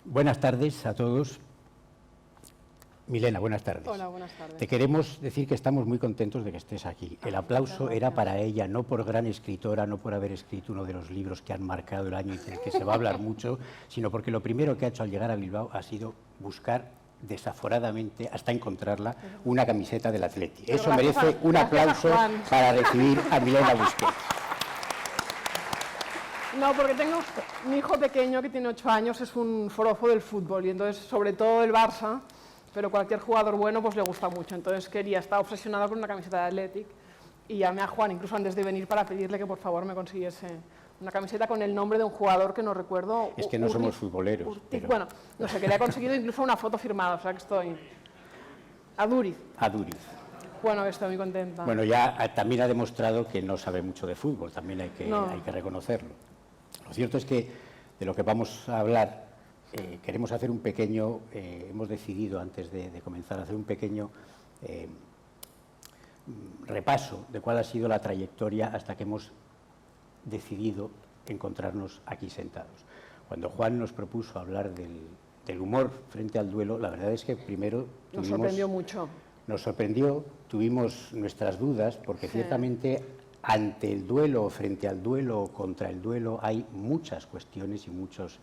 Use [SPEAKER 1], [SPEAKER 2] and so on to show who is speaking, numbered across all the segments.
[SPEAKER 1] Buenas tardes a todos. Milena, buenas tardes.
[SPEAKER 2] Hola, buenas tardes.
[SPEAKER 1] Te queremos decir que estamos muy contentos de que estés aquí. El aplauso era para ella, no por gran escritora, no por haber escrito uno de los libros que han marcado el año y del que se va a hablar mucho, sino porque lo primero que ha hecho al llegar a Bilbao ha sido buscar desaforadamente, hasta encontrarla, una camiseta del Atleti. Eso merece un aplauso para recibir a Milena Busquets.
[SPEAKER 2] No, porque tengo mi hijo pequeño que tiene 8 años, es un forofo del fútbol y entonces sobre todo el Barça, pero cualquier jugador bueno pues le gusta mucho. Entonces estaba obsesionado con una camiseta de Athletic y llamé a Juan incluso antes de venir para pedirle que por favor me consiguiese una camiseta con el nombre de un jugador que no recuerdo.
[SPEAKER 1] Es que no somos futboleros.
[SPEAKER 2] Pero... Bueno, no sé, que le ha conseguido incluso una foto firmada, o sea que estoy... Aduriz.
[SPEAKER 1] Aduriz.
[SPEAKER 2] Bueno, estoy muy contenta.
[SPEAKER 1] Bueno, ya también ha demostrado que no sabe mucho de fútbol, también hay que reconocerlo. Lo cierto es que de lo que vamos a hablar, queremos hacer un pequeño, hemos decidido antes de comenzar a hacer un pequeño repaso de cuál ha sido la trayectoria hasta que hemos decidido encontrarnos aquí sentados. Cuando Juan nos propuso hablar del humor frente al duelo, la verdad es que primero
[SPEAKER 2] nos sorprendió mucho.
[SPEAKER 1] Nos sorprendió, tuvimos nuestras dudas, porque ciertamente ante el duelo o frente al duelo o contra el duelo hay muchas cuestiones y muchos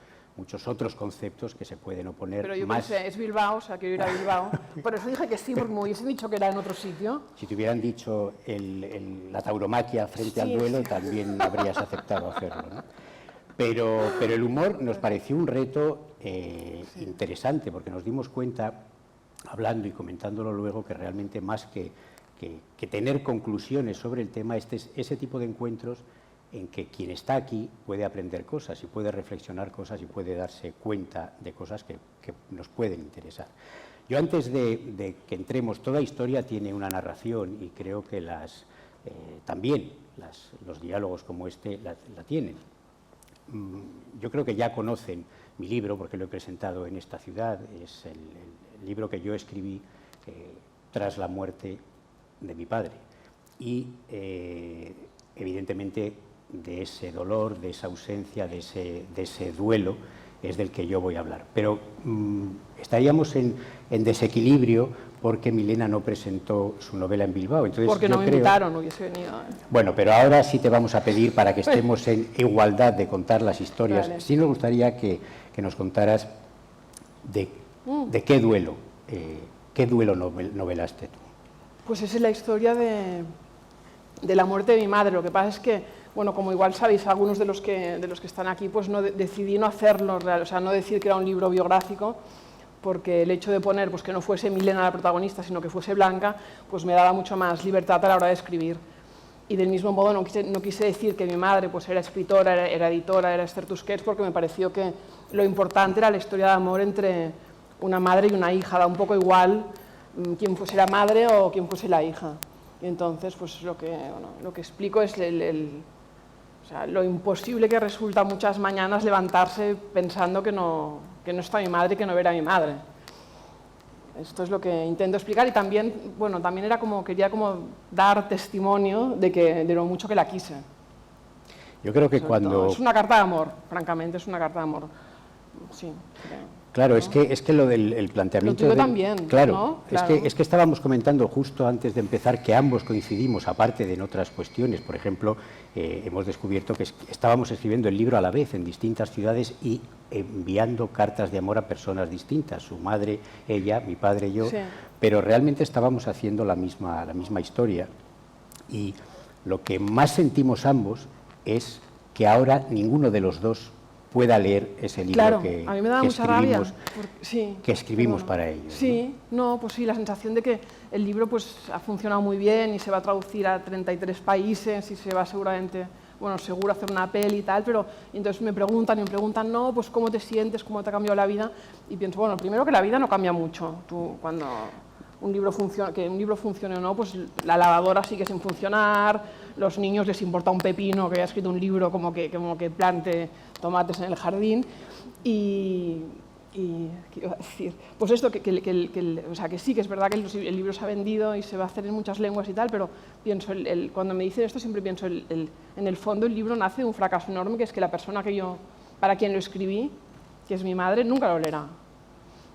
[SPEAKER 1] otros conceptos que se pueden oponer.
[SPEAKER 2] Pero yo pensé, es Bilbao, o sea, quiero ir a Bilbao. Por eso dije que sí, porque me hubiesen dicho que era en otro sitio.
[SPEAKER 1] Si te hubieran dicho la tauromaquia frente al duelo, también habrías aceptado hacerlo, ¿no? Pero el humor nos pareció un reto interesante, porque nos dimos cuenta, hablando y comentándolo luego, que realmente más que tener conclusiones sobre el tema, ese tipo de encuentros en que quien está aquí puede aprender cosas y puede reflexionar cosas y puede darse cuenta de cosas que nos pueden interesar. Yo antes de que entremos, toda historia tiene una narración y creo que también los diálogos como este la tienen. Yo creo que ya conocen mi libro porque lo he presentado en esta ciudad, es el libro que yo escribí tras la muerte de mi padre y evidentemente de ese dolor, de esa ausencia, de ese duelo es del que yo voy a hablar. Pero estaríamos en desequilibrio porque Milena no presentó su novela en Bilbao. Entonces,
[SPEAKER 2] porque no me invitaron, no hubiese venido.
[SPEAKER 1] Bueno, pero ahora sí te vamos a pedir para que estemos en igualdad de contar las historias.
[SPEAKER 2] Vale.
[SPEAKER 1] Sí nos gustaría que nos contaras de qué duelo novelaste tú.
[SPEAKER 2] Pues esa es la historia de la muerte de mi madre. Lo que pasa es que, bueno, como igual sabéis algunos de los que están aquí, pues decidí no hacerlo, o sea, no decir que era un libro biográfico, porque el hecho de poner pues, que no fuese Milena la protagonista, sino que fuese Blanca, pues me daba mucho más libertad a la hora de escribir. Y del mismo modo no quise decir que mi madre pues, era escritora, era editora, era Esther Tusquets, porque me pareció que lo importante era la historia de amor entre una madre y una hija, da un poco igual quién fuese la madre o quién fuese la hija. Y entonces pues, lo que explico es o sea, lo imposible que resulta muchas mañanas levantarse pensando que no está mi madre y que no verá a mi madre. Esto es lo que intento explicar y también, bueno, también quería dar testimonio de lo mucho que la quise.
[SPEAKER 1] Yo creo que cuando...
[SPEAKER 2] Es una carta de amor, francamente, es una carta de amor. Sí, creo.
[SPEAKER 1] Claro, ¿no? es que lo del planteamiento...
[SPEAKER 2] Lo tuyo también,
[SPEAKER 1] claro,
[SPEAKER 2] ¿no? Claro.
[SPEAKER 1] Es que estábamos comentando justo antes de empezar que ambos coincidimos, aparte de en otras cuestiones. Por ejemplo, hemos descubierto que estábamos escribiendo el libro a la vez en distintas ciudades y enviando cartas de amor a personas distintas, su madre, ella, mi padre y yo, sí. Pero realmente estábamos haciendo la misma historia. Y lo que más sentimos ambos es que ahora ninguno de los dos pueda leer ese libro
[SPEAKER 2] claro, a mí me da mucha rabia,
[SPEAKER 1] que escribimos para ellos.
[SPEAKER 2] Sí, ¿no? Pues sí, la sensación de que el libro pues, ha funcionado muy bien y se va a traducir a 33 países y se va seguramente, bueno, seguro hacer una peli y tal, pero entonces me preguntan, no, pues cómo te sientes, cómo te ha cambiado la vida, y pienso, bueno, primero que la vida no cambia mucho. Tú, cuando un libro funcione o no, pues la lavadora sigue sin funcionar, los niños les importa un pepino que haya escrito un libro como que plante tomates en el jardín y ¿qué iba a decir? Pues esto, o sea, que sí, que es verdad que el libro se ha vendido y se va a hacer en muchas lenguas y tal, pero pienso, cuando me dicen esto siempre pienso, en el fondo el libro nace de un fracaso enorme, que es que la persona para quien lo escribí, que es mi madre, nunca lo leerá.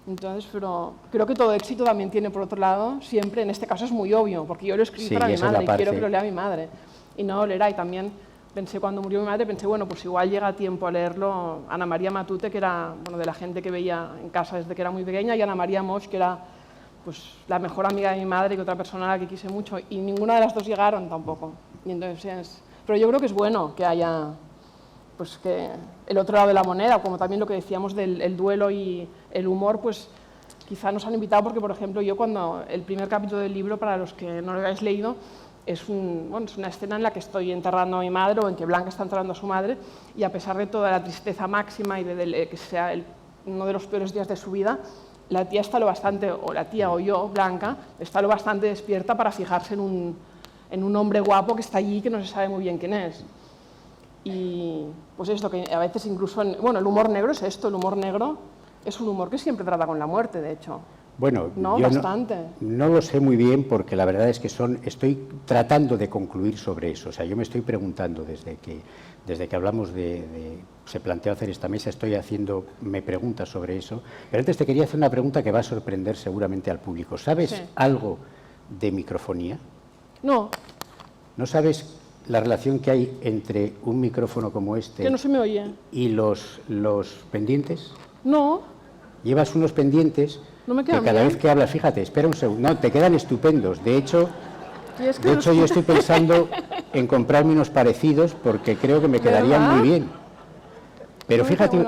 [SPEAKER 2] Entonces, pero creo que todo éxito también tiene, por otro lado, siempre, en este caso es muy obvio, porque yo lo escribí para mi madre y quiero que lo lea mi madre, y no lo leerá. Y también pensé, cuando murió mi madre, pensé, bueno, pues igual llega tiempo a leerlo Ana María Matute, que era, bueno, de la gente que veía en casa desde que era muy pequeña, y Ana María Moix, que era pues la mejor amiga de mi madre, que otra persona a la que quise mucho, y ninguna de las dos llegaron tampoco. Y entonces, pero yo creo que es bueno que haya, pues, que el otro lado de la moneda, como también lo que decíamos del el duelo y el humor, pues quizá nos han invitado porque, por ejemplo, yo cuando el primer capítulo del libro, para los que no lo hayáis leído, es una escena en la que estoy enterrando a mi madre, o en que Blanca está enterrando a su madre, y a pesar de toda la tristeza máxima y de que sea uno de los peores días de su vida, la tía está lo bastante, o la tía o yo, Blanca, está lo bastante despierta para fijarse en un hombre guapo que está allí, que no se sabe muy bien quién es. Y pues esto, que a veces incluso, bueno, el humor negro es esto, el humor negro es un humor que siempre trata con la muerte, de hecho.
[SPEAKER 1] Bueno,
[SPEAKER 2] no,
[SPEAKER 1] yo
[SPEAKER 2] bastante.
[SPEAKER 1] No lo sé muy bien porque la verdad es que estoy tratando de concluir sobre eso. O sea, yo me estoy preguntando desde que hablamos se planteó hacer esta mesa, estoy haciéndome preguntas sobre eso. Pero antes te quería hacer una pregunta que va a sorprender seguramente al público. ¿Sabes algo de microfonía?
[SPEAKER 2] No.
[SPEAKER 1] ¿No sabes la relación que hay entre un micrófono como este
[SPEAKER 2] que no se me oye.
[SPEAKER 1] Y los pendientes?
[SPEAKER 2] No.
[SPEAKER 1] Llevas unos pendientes
[SPEAKER 2] no me quedan
[SPEAKER 1] que cada
[SPEAKER 2] bien.
[SPEAKER 1] vez que hablas, fíjate, espera un segundo, no, te quedan estupendos. De hecho, yo estoy pensando en comprarme unos parecidos porque creo que me quedarían muy bien. Pero fíjate,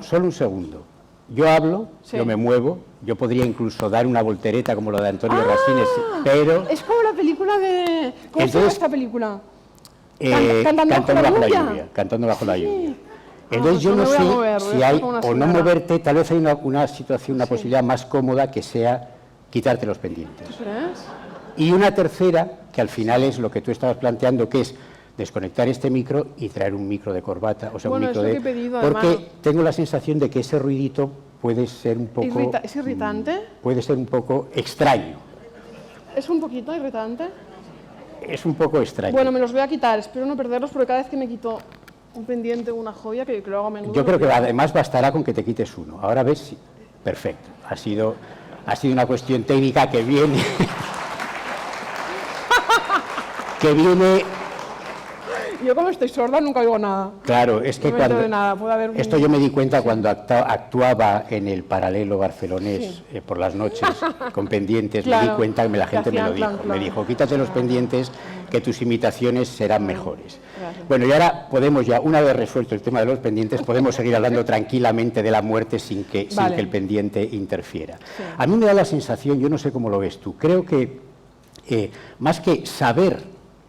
[SPEAKER 1] solo un segundo. Yo hablo, yo me muevo, yo podría incluso dar una voltereta como la de Antonio Rasines, pero...
[SPEAKER 2] Es como la película de... ¿Cómo se llama esta película?
[SPEAKER 1] Cantando bajo la lluvia. Cantando bajo la lluvia. Entonces yo no sé si hay o no moverte, tal vez hay una situación, una posibilidad más cómoda que sea quitarte los pendientes.
[SPEAKER 2] ¿Crees?
[SPEAKER 1] Y una tercera, que al final es lo que tú estabas planteando, que es desconectar este micro y traer un micro de corbata, o sea, un micro de... Porque tengo la sensación de que ese ruidito puede ser un poco...
[SPEAKER 2] ¿Es irritante?
[SPEAKER 1] Puede ser un poco extraño.
[SPEAKER 2] ¿Es un poquito irritante?
[SPEAKER 1] Es un poco extraño.
[SPEAKER 2] Bueno, me los voy a quitar, espero no perderlos, porque cada vez que me quito un pendiente o una joya, que lo hago a menudo...
[SPEAKER 1] Yo creo que además bastará con que te quites uno. Ahora ves, perfecto. Ha sido una cuestión técnica que viene...
[SPEAKER 2] Yo como estoy sorda nunca oigo nada.
[SPEAKER 1] Claro, es que esto yo me di cuenta cuando actuaba en el Paralelo barcelonés por las noches con pendientes, me di cuenta que la gente me lo dijo. Me dijo, quítate los pendientes que tus imitaciones serán mejores.
[SPEAKER 2] Gracias.
[SPEAKER 1] Bueno, y ahora podemos ya, una vez resuelto el tema de los pendientes, podemos seguir hablando tranquilamente de la muerte sin que el pendiente interfiera.
[SPEAKER 2] Sí.
[SPEAKER 1] A mí me da la sensación, yo no sé cómo lo ves tú, creo que más que saber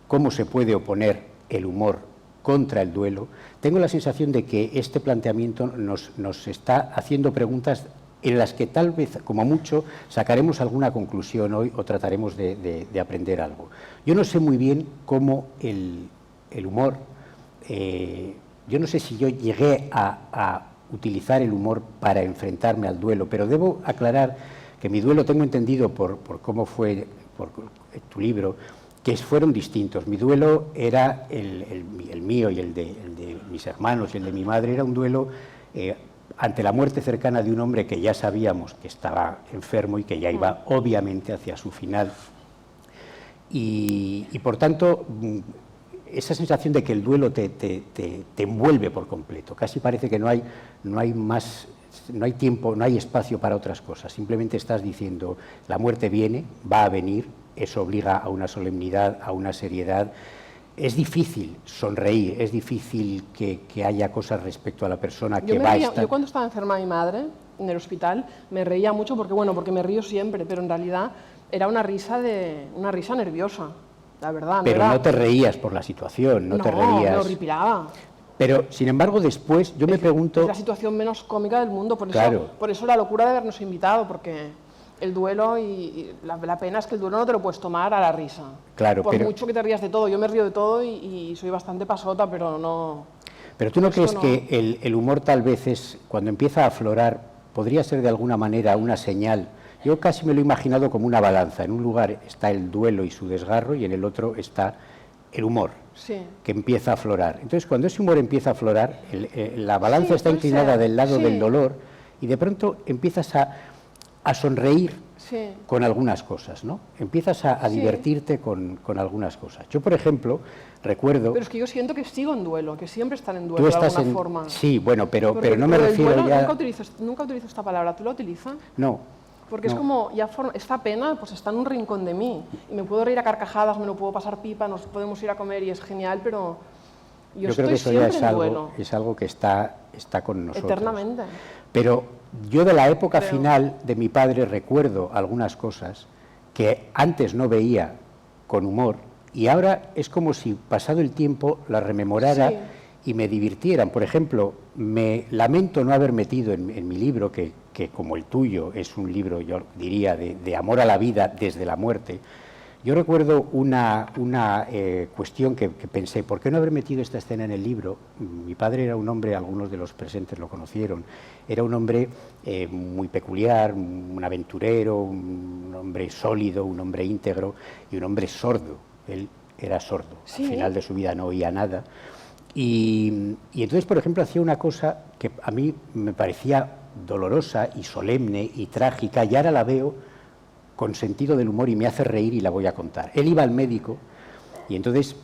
[SPEAKER 1] cómo se puede oponer el humor contra el duelo, tengo la sensación de que este planteamiento nos está haciendo preguntas en las que tal vez, como mucho, sacaremos alguna conclusión hoy o trataremos de aprender algo. Yo no sé muy bien cómo el humor, yo no sé si yo llegué a utilizar el humor para enfrentarme al duelo, pero debo aclarar que mi duelo, tengo entendido por cómo fue, por tu libro, que fueron distintos. Mi duelo era el mío y el de mis hermanos y el de mi madre, era un duelo ante la muerte cercana de un hombre que ya sabíamos que estaba enfermo y que ya iba obviamente hacia su final. Y por tanto, esa sensación de que el duelo te envuelve por completo, casi parece que no hay tiempo, no hay espacio para otras cosas, simplemente estás diciendo, la muerte viene, va a venir, eso obliga a una solemnidad, a una seriedad. Es difícil sonreír, es difícil que haya cosas respecto a la persona que va a estar...
[SPEAKER 2] Yo cuando estaba enferma mi madre, en el hospital, me reía mucho porque me río siempre, pero en realidad era una risa nerviosa, la verdad.
[SPEAKER 1] Pero no te reías por la situación, no te reías...
[SPEAKER 2] me horripilaba.
[SPEAKER 1] Pero, sin embargo, después yo me pregunto...
[SPEAKER 2] Es la situación menos cómica del mundo, por eso la locura de habernos invitado, porque... El duelo y la pena es que el duelo no te lo puedes tomar a la risa.
[SPEAKER 1] Claro,
[SPEAKER 2] por mucho que te rías de todo. Yo me río de todo y soy bastante pasota, pero no...
[SPEAKER 1] Pero ¿tú no crees que el humor tal vez cuando empieza a aflorar, podría ser de alguna manera una señal? Yo casi me lo he imaginado como una balanza. En un lugar está el duelo y su desgarro y en el otro está el humor.
[SPEAKER 2] Sí.
[SPEAKER 1] que empieza a aflorar. Entonces, cuando ese humor empieza a aflorar, la balanza
[SPEAKER 2] Sí,
[SPEAKER 1] está
[SPEAKER 2] puede
[SPEAKER 1] inclinada
[SPEAKER 2] ser,
[SPEAKER 1] del lado
[SPEAKER 2] sí.
[SPEAKER 1] del dolor y de pronto empiezas a sonreír
[SPEAKER 2] Sí.
[SPEAKER 1] con algunas cosas, ¿no? Empiezas a
[SPEAKER 2] Sí.
[SPEAKER 1] divertirte con algunas cosas. Yo, por ejemplo, recuerdo...
[SPEAKER 2] Pero es que yo siento que sigo en duelo, que siempre están en duelo
[SPEAKER 1] Tú
[SPEAKER 2] de
[SPEAKER 1] estás
[SPEAKER 2] alguna
[SPEAKER 1] en...
[SPEAKER 2] forma.
[SPEAKER 1] Sí, bueno, pero
[SPEAKER 2] Porque
[SPEAKER 1] no me
[SPEAKER 2] lo del
[SPEAKER 1] refiero
[SPEAKER 2] duelo
[SPEAKER 1] ya...
[SPEAKER 2] nunca utilizo esta palabra, ¿tú la utilizas?
[SPEAKER 1] No.
[SPEAKER 2] Porque es
[SPEAKER 1] no.
[SPEAKER 2] como, ya esta pena pues está en un rincón de mí, y me puedo reír a carcajadas, me lo puedo pasar pipa, nos podemos ir a comer y es genial, pero yo
[SPEAKER 1] creo
[SPEAKER 2] estoy
[SPEAKER 1] que eso ya
[SPEAKER 2] siempre en duelo.
[SPEAKER 1] es algo que está con nosotros.
[SPEAKER 2] Eternamente.
[SPEAKER 1] Pero yo de la época
[SPEAKER 2] Creo.
[SPEAKER 1] final de mi padre recuerdo algunas cosas que antes no veía con humor y ahora es como si pasado el tiempo las rememorara
[SPEAKER 2] Sí.
[SPEAKER 1] y me divirtieran. Por ejemplo, me lamento no haber metido en mi libro, que como el tuyo es un libro, yo diría, de amor a la vida desde la muerte. Yo recuerdo una cuestión que pensé, ¿por qué no haber metido esta escena en el libro? Mi padre era un hombre, algunos de los presentes lo conocieron, era un hombre muy peculiar, un aventurero, un hombre sólido, un hombre íntegro y un hombre sordo. Él era sordo,
[SPEAKER 2] Sí.
[SPEAKER 1] al final de su vida no oía nada. Y entonces, por ejemplo, hacía una cosa que a mí me parecía dolorosa y solemne y trágica, y ahora la veo con sentido del humor y me hace reír y la voy a contar. Él iba al médico y entonces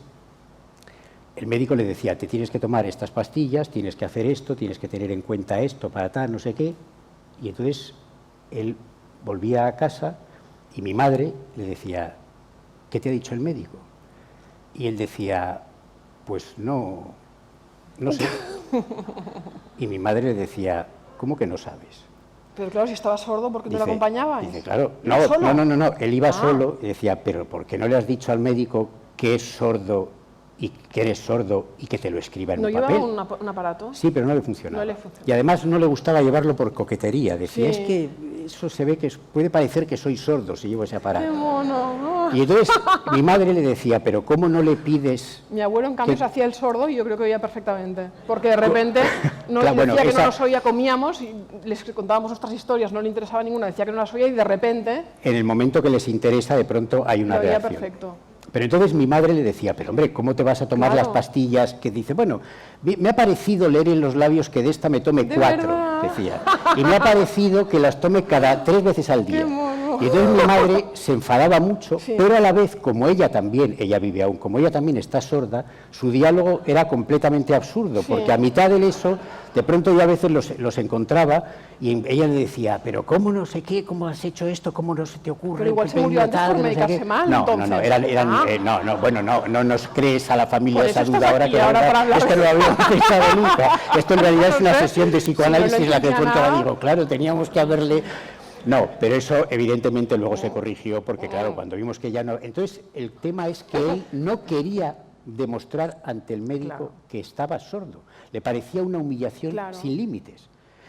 [SPEAKER 1] el médico le decía, te tienes que tomar estas pastillas, tienes que hacer esto, tienes que tener en cuenta esto para tal, no sé qué. Y entonces él volvía a casa y mi madre le decía, ¿qué te ha dicho el médico? Y él decía, pues no sé. Y mi madre le decía, ¿cómo que no sabes?
[SPEAKER 2] Pero claro, si estaba sordo, ¿por qué no lo
[SPEAKER 1] Dice,
[SPEAKER 2] acompañabais?
[SPEAKER 1] Dice, claro,
[SPEAKER 2] ¿Iba solo?
[SPEAKER 1] no, él iba solo y decía, pero ¿por qué no le has dicho al médico que es sordo y que eres sordo y que te lo escriba en
[SPEAKER 2] ¿No
[SPEAKER 1] un
[SPEAKER 2] llevaba
[SPEAKER 1] papel?
[SPEAKER 2] un aparato?
[SPEAKER 1] Sí, pero no le funcionaba.
[SPEAKER 2] No le funcionaba.
[SPEAKER 1] Y además no le gustaba llevarlo por coquetería. Decía,
[SPEAKER 2] Sí.
[SPEAKER 1] es que eso se ve que puede parecer que soy sordo si llevo ese
[SPEAKER 2] ¡Qué
[SPEAKER 1] aparato.
[SPEAKER 2] mono!
[SPEAKER 1] Y entonces mi madre le decía, pero ¿cómo no le pides?
[SPEAKER 2] Mi abuelo, en cambio,
[SPEAKER 1] ¿Qué?
[SPEAKER 2] se hacía el sordo y yo creo que oía perfectamente. Porque de repente no
[SPEAKER 1] Claro, bueno,
[SPEAKER 2] decía que
[SPEAKER 1] esa-
[SPEAKER 2] no nos oía, comíamos y les contábamos nuestras historias, no le interesaba ninguna, decía que no las oía y de repente
[SPEAKER 1] En el momento que les interesa, de pronto hay una
[SPEAKER 2] lo oía
[SPEAKER 1] reacción.
[SPEAKER 2] perfecto.
[SPEAKER 1] Pero entonces mi madre le decía, pero hombre, ¿cómo te vas a tomar
[SPEAKER 2] Claro.
[SPEAKER 1] las pastillas? Que dice, bueno, me ha parecido leer en los labios que de esta me tome
[SPEAKER 2] ¿De
[SPEAKER 1] 4,
[SPEAKER 2] verdad?
[SPEAKER 1] decía. Y me ha parecido que las tome cada 3 veces al día.
[SPEAKER 2] ¡Qué mono!
[SPEAKER 1] Y entonces mi madre se enfadaba mucho,
[SPEAKER 2] Sí.
[SPEAKER 1] pero a la vez, como ella vive aún, como ella también está sorda, su diálogo era completamente absurdo,
[SPEAKER 2] Sí.
[SPEAKER 1] porque a mitad de eso, de pronto yo a veces los encontraba y ella le decía, pero ¿cómo no sé qué? ¿Cómo has hecho esto? ¿Cómo no se te ocurre?
[SPEAKER 2] Pero igual
[SPEAKER 1] ¿Qué
[SPEAKER 2] se murió
[SPEAKER 1] pena
[SPEAKER 2] antes
[SPEAKER 1] tal,
[SPEAKER 2] por
[SPEAKER 1] no sé
[SPEAKER 2] medicarse
[SPEAKER 1] qué?".
[SPEAKER 2] mal,
[SPEAKER 1] No,
[SPEAKER 2] entonces.
[SPEAKER 1] no, eran,
[SPEAKER 2] Ah.
[SPEAKER 1] bueno, no nos crees a la familia
[SPEAKER 2] Por eso
[SPEAKER 1] esa duda
[SPEAKER 2] estás
[SPEAKER 1] ahora
[SPEAKER 2] aquí,
[SPEAKER 1] que la
[SPEAKER 2] ahora
[SPEAKER 1] verdad
[SPEAKER 2] para hablar
[SPEAKER 1] es que
[SPEAKER 2] de-
[SPEAKER 1] no lo habíamos pensado nunca. Esto en realidad es una
[SPEAKER 2] No sé,
[SPEAKER 1] sesión de psicoanálisis
[SPEAKER 2] si no lo
[SPEAKER 1] la que de pronto
[SPEAKER 2] entendía
[SPEAKER 1] la
[SPEAKER 2] nada.
[SPEAKER 1] digo, claro, teníamos que haberle... No, pero eso evidentemente luego se corrigió porque claro, cuando vimos que ya no... Entonces el tema es que él no quería demostrar ante el médico
[SPEAKER 2] Claro.
[SPEAKER 1] que estaba sordo. Le parecía una humillación
[SPEAKER 2] Claro.
[SPEAKER 1] sin límites.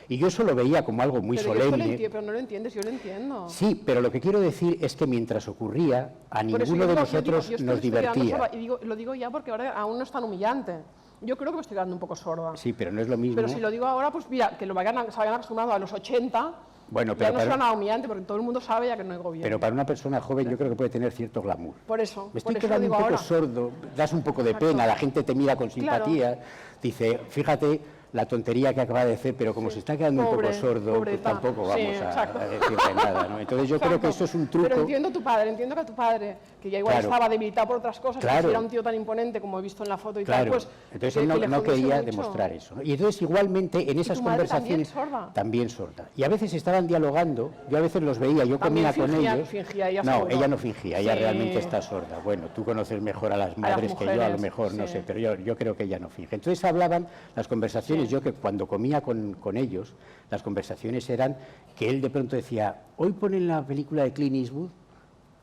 [SPEAKER 1] Y yo eso lo veía como algo muy
[SPEAKER 2] Pero, yo esto lo
[SPEAKER 1] solemne.
[SPEAKER 2] pero no lo entiendes, yo lo entiendo.
[SPEAKER 1] Sí, pero lo que quiero decir es que mientras ocurría, a
[SPEAKER 2] Por eso
[SPEAKER 1] ninguno
[SPEAKER 2] yo
[SPEAKER 1] de
[SPEAKER 2] digo- yo digo-
[SPEAKER 1] nosotros
[SPEAKER 2] yo estoy-
[SPEAKER 1] nos
[SPEAKER 2] estoy quedando
[SPEAKER 1] divertía.
[SPEAKER 2] sorda, y lo digo ya porque ahora aún no es tan humillante. Yo creo que me estoy quedando un poco sorda.
[SPEAKER 1] Sí, pero no es lo mismo.
[SPEAKER 2] Pero si lo digo ahora, pues mira, que se vayan acostumbrado a los 80,
[SPEAKER 1] Bueno,
[SPEAKER 2] ya
[SPEAKER 1] pero
[SPEAKER 2] no
[SPEAKER 1] para-
[SPEAKER 2] será nada humillante porque todo el mundo sabe ya que no hay gobierno.
[SPEAKER 1] Pero para una persona joven yo creo que puede tener cierto glamour.
[SPEAKER 2] Por eso,
[SPEAKER 1] Me estoy
[SPEAKER 2] por eso lo
[SPEAKER 1] quedando un
[SPEAKER 2] digo
[SPEAKER 1] poco
[SPEAKER 2] ahora.
[SPEAKER 1] sordo, das un poco de
[SPEAKER 2] Exacto.
[SPEAKER 1] pena, la gente te mira con simpatía, dice, fíjate la tontería que acaba de hacer, pero como se está quedando un
[SPEAKER 2] Pobre,
[SPEAKER 1] poco sordo, pues
[SPEAKER 2] pobreta.
[SPEAKER 1] tampoco
[SPEAKER 2] Sí,
[SPEAKER 1] vamos
[SPEAKER 2] exacto.
[SPEAKER 1] a decirle nada, ¿no? Entonces yo creo que eso es un truco.
[SPEAKER 2] Pero entiendo entiendo que a tu padre, que ya igual
[SPEAKER 1] Claro.
[SPEAKER 2] estaba debilitado por otras cosas,
[SPEAKER 1] Claro.
[SPEAKER 2] que si era un tío tan imponente como he visto en la foto y
[SPEAKER 1] Claro,
[SPEAKER 2] tal, pues
[SPEAKER 1] entonces
[SPEAKER 2] que-
[SPEAKER 1] él
[SPEAKER 2] que le
[SPEAKER 1] no
[SPEAKER 2] jodiese
[SPEAKER 1] quería
[SPEAKER 2] mucho.
[SPEAKER 1] demostrar eso, ¿no? Y entonces igualmente en esas
[SPEAKER 2] tu madre también
[SPEAKER 1] conversaciones
[SPEAKER 2] sorda?
[SPEAKER 1] también sorda. Y a veces estaban dialogando, yo a veces los veía, yo
[SPEAKER 2] También
[SPEAKER 1] comía con
[SPEAKER 2] fingía-
[SPEAKER 1] ellos.
[SPEAKER 2] fingía ella
[SPEAKER 1] no,
[SPEAKER 2] seguro.
[SPEAKER 1] ella no fingía, ella
[SPEAKER 2] Sí.
[SPEAKER 1] realmente está sorda. Bueno, tú conoces mejor a las madres que yo, a lo
[SPEAKER 2] mujeres,
[SPEAKER 1] mejor, no
[SPEAKER 2] sí.
[SPEAKER 1] sé, pero yo creo que ella no finge. Entonces hablaban las conversaciones, yo que cuando comía con ellos, las conversaciones eran que él de pronto decía, hoy ponen la película de Clint Eastwood,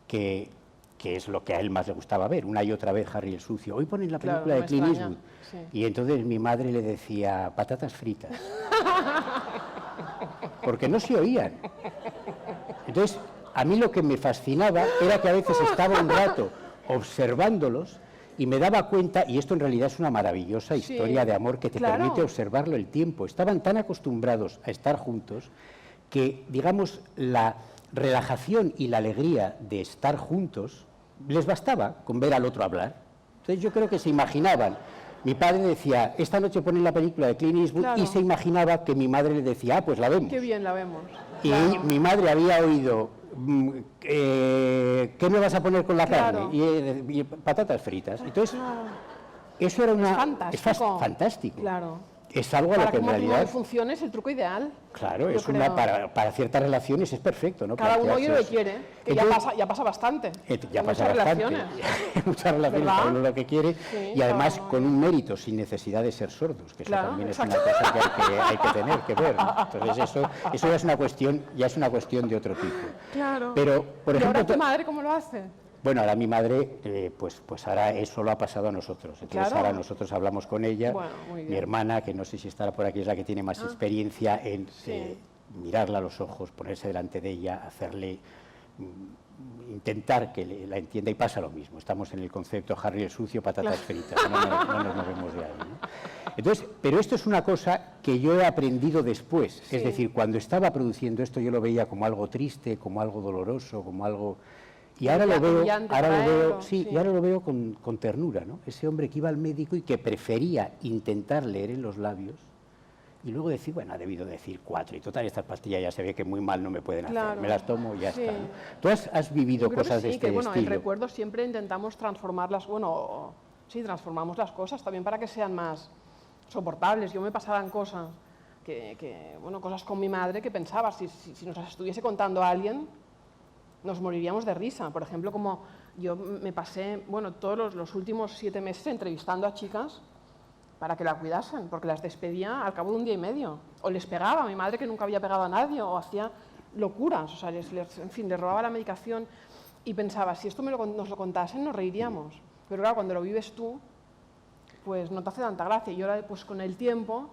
[SPEAKER 1] que es lo que a él más le gustaba ver, una y otra vez Harry el Sucio. Hoy ponen la
[SPEAKER 2] Claro,
[SPEAKER 1] película
[SPEAKER 2] no
[SPEAKER 1] de
[SPEAKER 2] me
[SPEAKER 1] Clint
[SPEAKER 2] extraña,
[SPEAKER 1] Eastwood.
[SPEAKER 2] sí.
[SPEAKER 1] Y entonces mi madre le decía, patatas fritas. Porque no se oían. Entonces, a mí lo que me fascinaba era que a veces estaba un rato observándolos y me daba cuenta, y esto en realidad es una maravillosa
[SPEAKER 2] Sí,
[SPEAKER 1] historia de amor que te
[SPEAKER 2] claro.
[SPEAKER 1] permite observarlo el tiempo. Estaban tan acostumbrados a estar juntos que, digamos, la relajación y la alegría de estar juntos les bastaba con ver al otro hablar. Entonces yo creo que se imaginaban. Mi padre decía, esta noche ponen la película de Clint Eastwood,
[SPEAKER 2] Claro.
[SPEAKER 1] y se imaginaba que mi madre le decía, ah, pues la vemos.
[SPEAKER 2] Qué bien la vemos.
[SPEAKER 1] Y
[SPEAKER 2] Claro.
[SPEAKER 1] mi madre había oído, ¿qué me vas a poner con la
[SPEAKER 2] Claro.
[SPEAKER 1] carne? Y patatas fritas. Entonces, eso era una...
[SPEAKER 2] Fantástico.
[SPEAKER 1] fantástico.
[SPEAKER 2] Claro.
[SPEAKER 1] Es algo a lo
[SPEAKER 2] Para
[SPEAKER 1] que
[SPEAKER 2] que
[SPEAKER 1] en
[SPEAKER 2] un matrimonio
[SPEAKER 1] realidad...
[SPEAKER 2] funcione es el truco ideal.
[SPEAKER 1] Claro,
[SPEAKER 2] Yo
[SPEAKER 1] es una,
[SPEAKER 2] creo.
[SPEAKER 1] para ciertas relaciones es perfecto, ¿no?
[SPEAKER 2] Cada uno oye lo que
[SPEAKER 1] Plantearse
[SPEAKER 2] quiere, que
[SPEAKER 1] Entonces,
[SPEAKER 2] ya pasa bastante.
[SPEAKER 1] Ya
[SPEAKER 2] en
[SPEAKER 1] pasa
[SPEAKER 2] muchas
[SPEAKER 1] bastante.
[SPEAKER 2] relaciones.
[SPEAKER 1] Muchas relaciones,
[SPEAKER 2] ¿Verdad?
[SPEAKER 1] cada uno lo que quiere,
[SPEAKER 2] Sí,
[SPEAKER 1] y además
[SPEAKER 2] cada uno
[SPEAKER 1] con
[SPEAKER 2] oye.
[SPEAKER 1] un mérito, sin necesidad de ser sordos, que eso
[SPEAKER 2] Claro,
[SPEAKER 1] también
[SPEAKER 2] exacto.
[SPEAKER 1] es una cosa que hay que tener, que ver, ¿no? Entonces eso ya es una cuestión de otro tipo.
[SPEAKER 2] Claro.
[SPEAKER 1] Pero, por
[SPEAKER 2] ¿Y
[SPEAKER 1] ejemplo,
[SPEAKER 2] ahora tu madre cómo lo hace?
[SPEAKER 1] bueno, ahora mi madre, pues ahora eso lo ha pasado a nosotros. Entonces
[SPEAKER 2] Claro.
[SPEAKER 1] ahora nosotros hablamos con ella.
[SPEAKER 2] Bueno, muy bien.
[SPEAKER 1] Mi hermana, que no sé si estará por aquí, es la que tiene más experiencia en
[SPEAKER 2] Sí.
[SPEAKER 1] mirarla a los ojos, ponerse delante de ella, hacerle, intentar que la entienda, y pasa lo mismo. Estamos en el concepto Harry el sucio, patatas fritas. No nos movemos de ahí, ¿no? Entonces, pero esto es una cosa que yo he aprendido después.
[SPEAKER 2] Sí.
[SPEAKER 1] Es decir, cuando estaba produciendo esto yo lo veía como algo triste, como algo doloroso, como algo... Y ahora lo veo,
[SPEAKER 2] Humillante para él, sí.
[SPEAKER 1] y ahora lo veo con ternura, ¿no? Ese hombre que iba al médico y que prefería intentar leer en los labios y luego decir, bueno, ha debido decir 4, y total, estas pastillas ya se ve que muy mal no me pueden hacer,
[SPEAKER 2] Claro.
[SPEAKER 1] me las tomo y ya
[SPEAKER 2] Sí.
[SPEAKER 1] está, ¿no? ¿Tú has vivido
[SPEAKER 2] Yo creo
[SPEAKER 1] cosas
[SPEAKER 2] que sí,
[SPEAKER 1] de este
[SPEAKER 2] que bueno, en
[SPEAKER 1] estilo?
[SPEAKER 2] recuerdos siempre intentamos transformarlas, bueno, sí, transformamos las cosas también para que sean más soportables. Yo me pasaban cosas, bueno, cosas con mi madre que pensaba, si nos las estuviese contando a alguien, nos moriríamos de risa. Por ejemplo, como yo me pasé, bueno, todos los últimos 7 meses entrevistando a chicas para que la cuidasen, porque las despedía al cabo de un día y medio. O les pegaba, a mi madre que nunca había pegado a nadie, o hacía locuras, o sea, en fin, les robaba la medicación y pensaba, si esto nos lo contasen, nos reiríamos. Pero claro, cuando lo vives tú, pues no te hace tanta gracia. Y ahora, pues con el tiempo...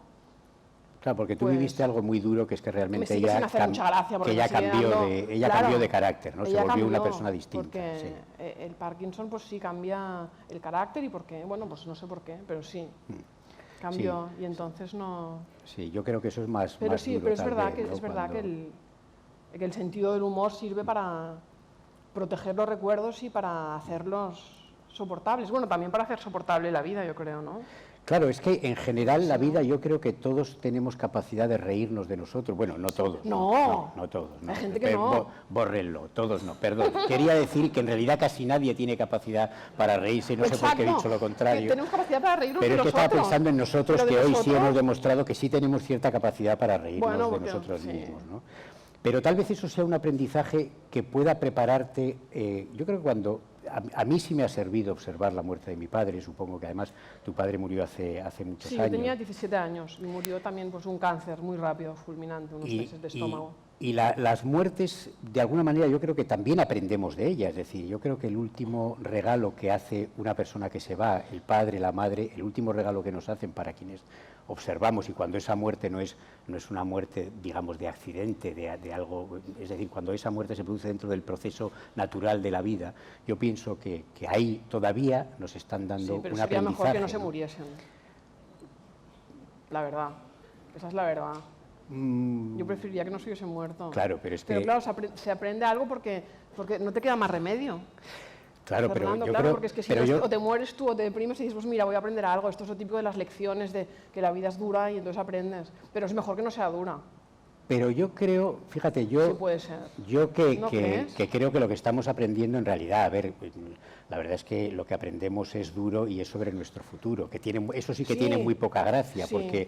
[SPEAKER 1] Claro, porque tú
[SPEAKER 2] pues,
[SPEAKER 1] viviste algo muy duro, que es que
[SPEAKER 2] me
[SPEAKER 1] realmente
[SPEAKER 2] sigue sin hacer mucha gracia, porque
[SPEAKER 1] ella
[SPEAKER 2] me sigue
[SPEAKER 1] cambió
[SPEAKER 2] dando-
[SPEAKER 1] ella
[SPEAKER 2] claro,
[SPEAKER 1] cambió de carácter, ¿no? Se
[SPEAKER 2] ella
[SPEAKER 1] volvió una
[SPEAKER 2] cambió,
[SPEAKER 1] persona distinta.
[SPEAKER 2] Porque
[SPEAKER 1] Sí.
[SPEAKER 2] el Parkinson pues sí cambia el carácter y porque, bueno, pues no sé por qué, pero sí, cambió y entonces no...
[SPEAKER 1] Sí, yo creo que eso es más
[SPEAKER 2] Pero
[SPEAKER 1] más
[SPEAKER 2] sí,
[SPEAKER 1] duro,
[SPEAKER 2] pero es
[SPEAKER 1] tal
[SPEAKER 2] verdad,
[SPEAKER 1] vez,
[SPEAKER 2] que,
[SPEAKER 1] ¿no?
[SPEAKER 2] es verdad
[SPEAKER 1] Cuando-
[SPEAKER 2] que el sentido del humor sirve para proteger los recuerdos y para hacerlos soportables. Bueno, también para hacer soportable la vida, yo creo, ¿no?
[SPEAKER 1] Claro, es que en general la vida yo creo que todos tenemos capacidad de reírnos de nosotros. Bueno, no todos.
[SPEAKER 2] No.
[SPEAKER 1] No todos. No.
[SPEAKER 2] Hay gente que no.
[SPEAKER 1] Bórrenlo, todos no, perdón. Quería decir que en realidad casi nadie tiene capacidad para reírse, no sé por qué he
[SPEAKER 2] Exacto,
[SPEAKER 1] dicho lo contrario.
[SPEAKER 2] que tenemos capacidad para reírnos
[SPEAKER 1] Pero
[SPEAKER 2] de
[SPEAKER 1] es que
[SPEAKER 2] los
[SPEAKER 1] estaba
[SPEAKER 2] otros.
[SPEAKER 1] pensando en nosotros,
[SPEAKER 2] Pero de
[SPEAKER 1] que hoy sí
[SPEAKER 2] nosotros-
[SPEAKER 1] hemos demostrado que sí tenemos cierta capacidad para reírnos
[SPEAKER 2] Bueno,
[SPEAKER 1] de
[SPEAKER 2] porque-
[SPEAKER 1] nosotros
[SPEAKER 2] sí.
[SPEAKER 1] mismos, ¿no? Pero tal vez eso sea un aprendizaje que pueda prepararte. Yo creo que cuando a mí sí me ha servido observar la muerte de mi padre, supongo que además tu padre murió hace muchos
[SPEAKER 2] Sí,
[SPEAKER 1] años.
[SPEAKER 2] yo tenía 17 años y murió también pues un cáncer muy rápido, fulminante, unos meses de estómago.
[SPEAKER 1] Y las muertes, de alguna manera, yo creo que también aprendemos de ellas. Es decir, yo creo que el último regalo que hace una persona que se va, el padre, la madre, el último regalo que nos hacen para quienes observamos, y cuando esa muerte no es una muerte, digamos, de accidente, de algo, es decir, cuando esa muerte se produce dentro del proceso natural de la vida, yo pienso que ahí todavía nos están dando
[SPEAKER 2] Sí, pero
[SPEAKER 1] un
[SPEAKER 2] sería
[SPEAKER 1] aprendizaje.
[SPEAKER 2] mejor que no se
[SPEAKER 1] ¿no?
[SPEAKER 2] muriesen. La verdad, esa es la verdad. Yo preferiría que no se hubiesen muerto.
[SPEAKER 1] Claro, pero es que...
[SPEAKER 2] claro, se aprende algo porque no te queda más remedio.
[SPEAKER 1] Claro,
[SPEAKER 2] Fernando,
[SPEAKER 1] pero yo
[SPEAKER 2] claro,
[SPEAKER 1] creo...
[SPEAKER 2] porque es que si
[SPEAKER 1] pero
[SPEAKER 2] no,
[SPEAKER 1] yo-
[SPEAKER 2] o te mueres tú o te deprimes y dices, pues mira, voy a aprender algo. Esto es lo típico de las lecciones, de que la vida es dura y entonces aprendes. Pero es mejor que no sea dura.
[SPEAKER 1] Pero yo creo, fíjate,
[SPEAKER 2] Sí
[SPEAKER 1] yo...
[SPEAKER 2] puede ser.
[SPEAKER 1] Yo
[SPEAKER 2] ¿No crees?
[SPEAKER 1] que creo que lo que estamos aprendiendo en realidad, a ver, la verdad es que lo que aprendemos es duro y es sobre nuestro futuro, que tiene, eso sí que
[SPEAKER 2] Sí.
[SPEAKER 1] tiene muy poca gracia,
[SPEAKER 2] Sí.
[SPEAKER 1] porque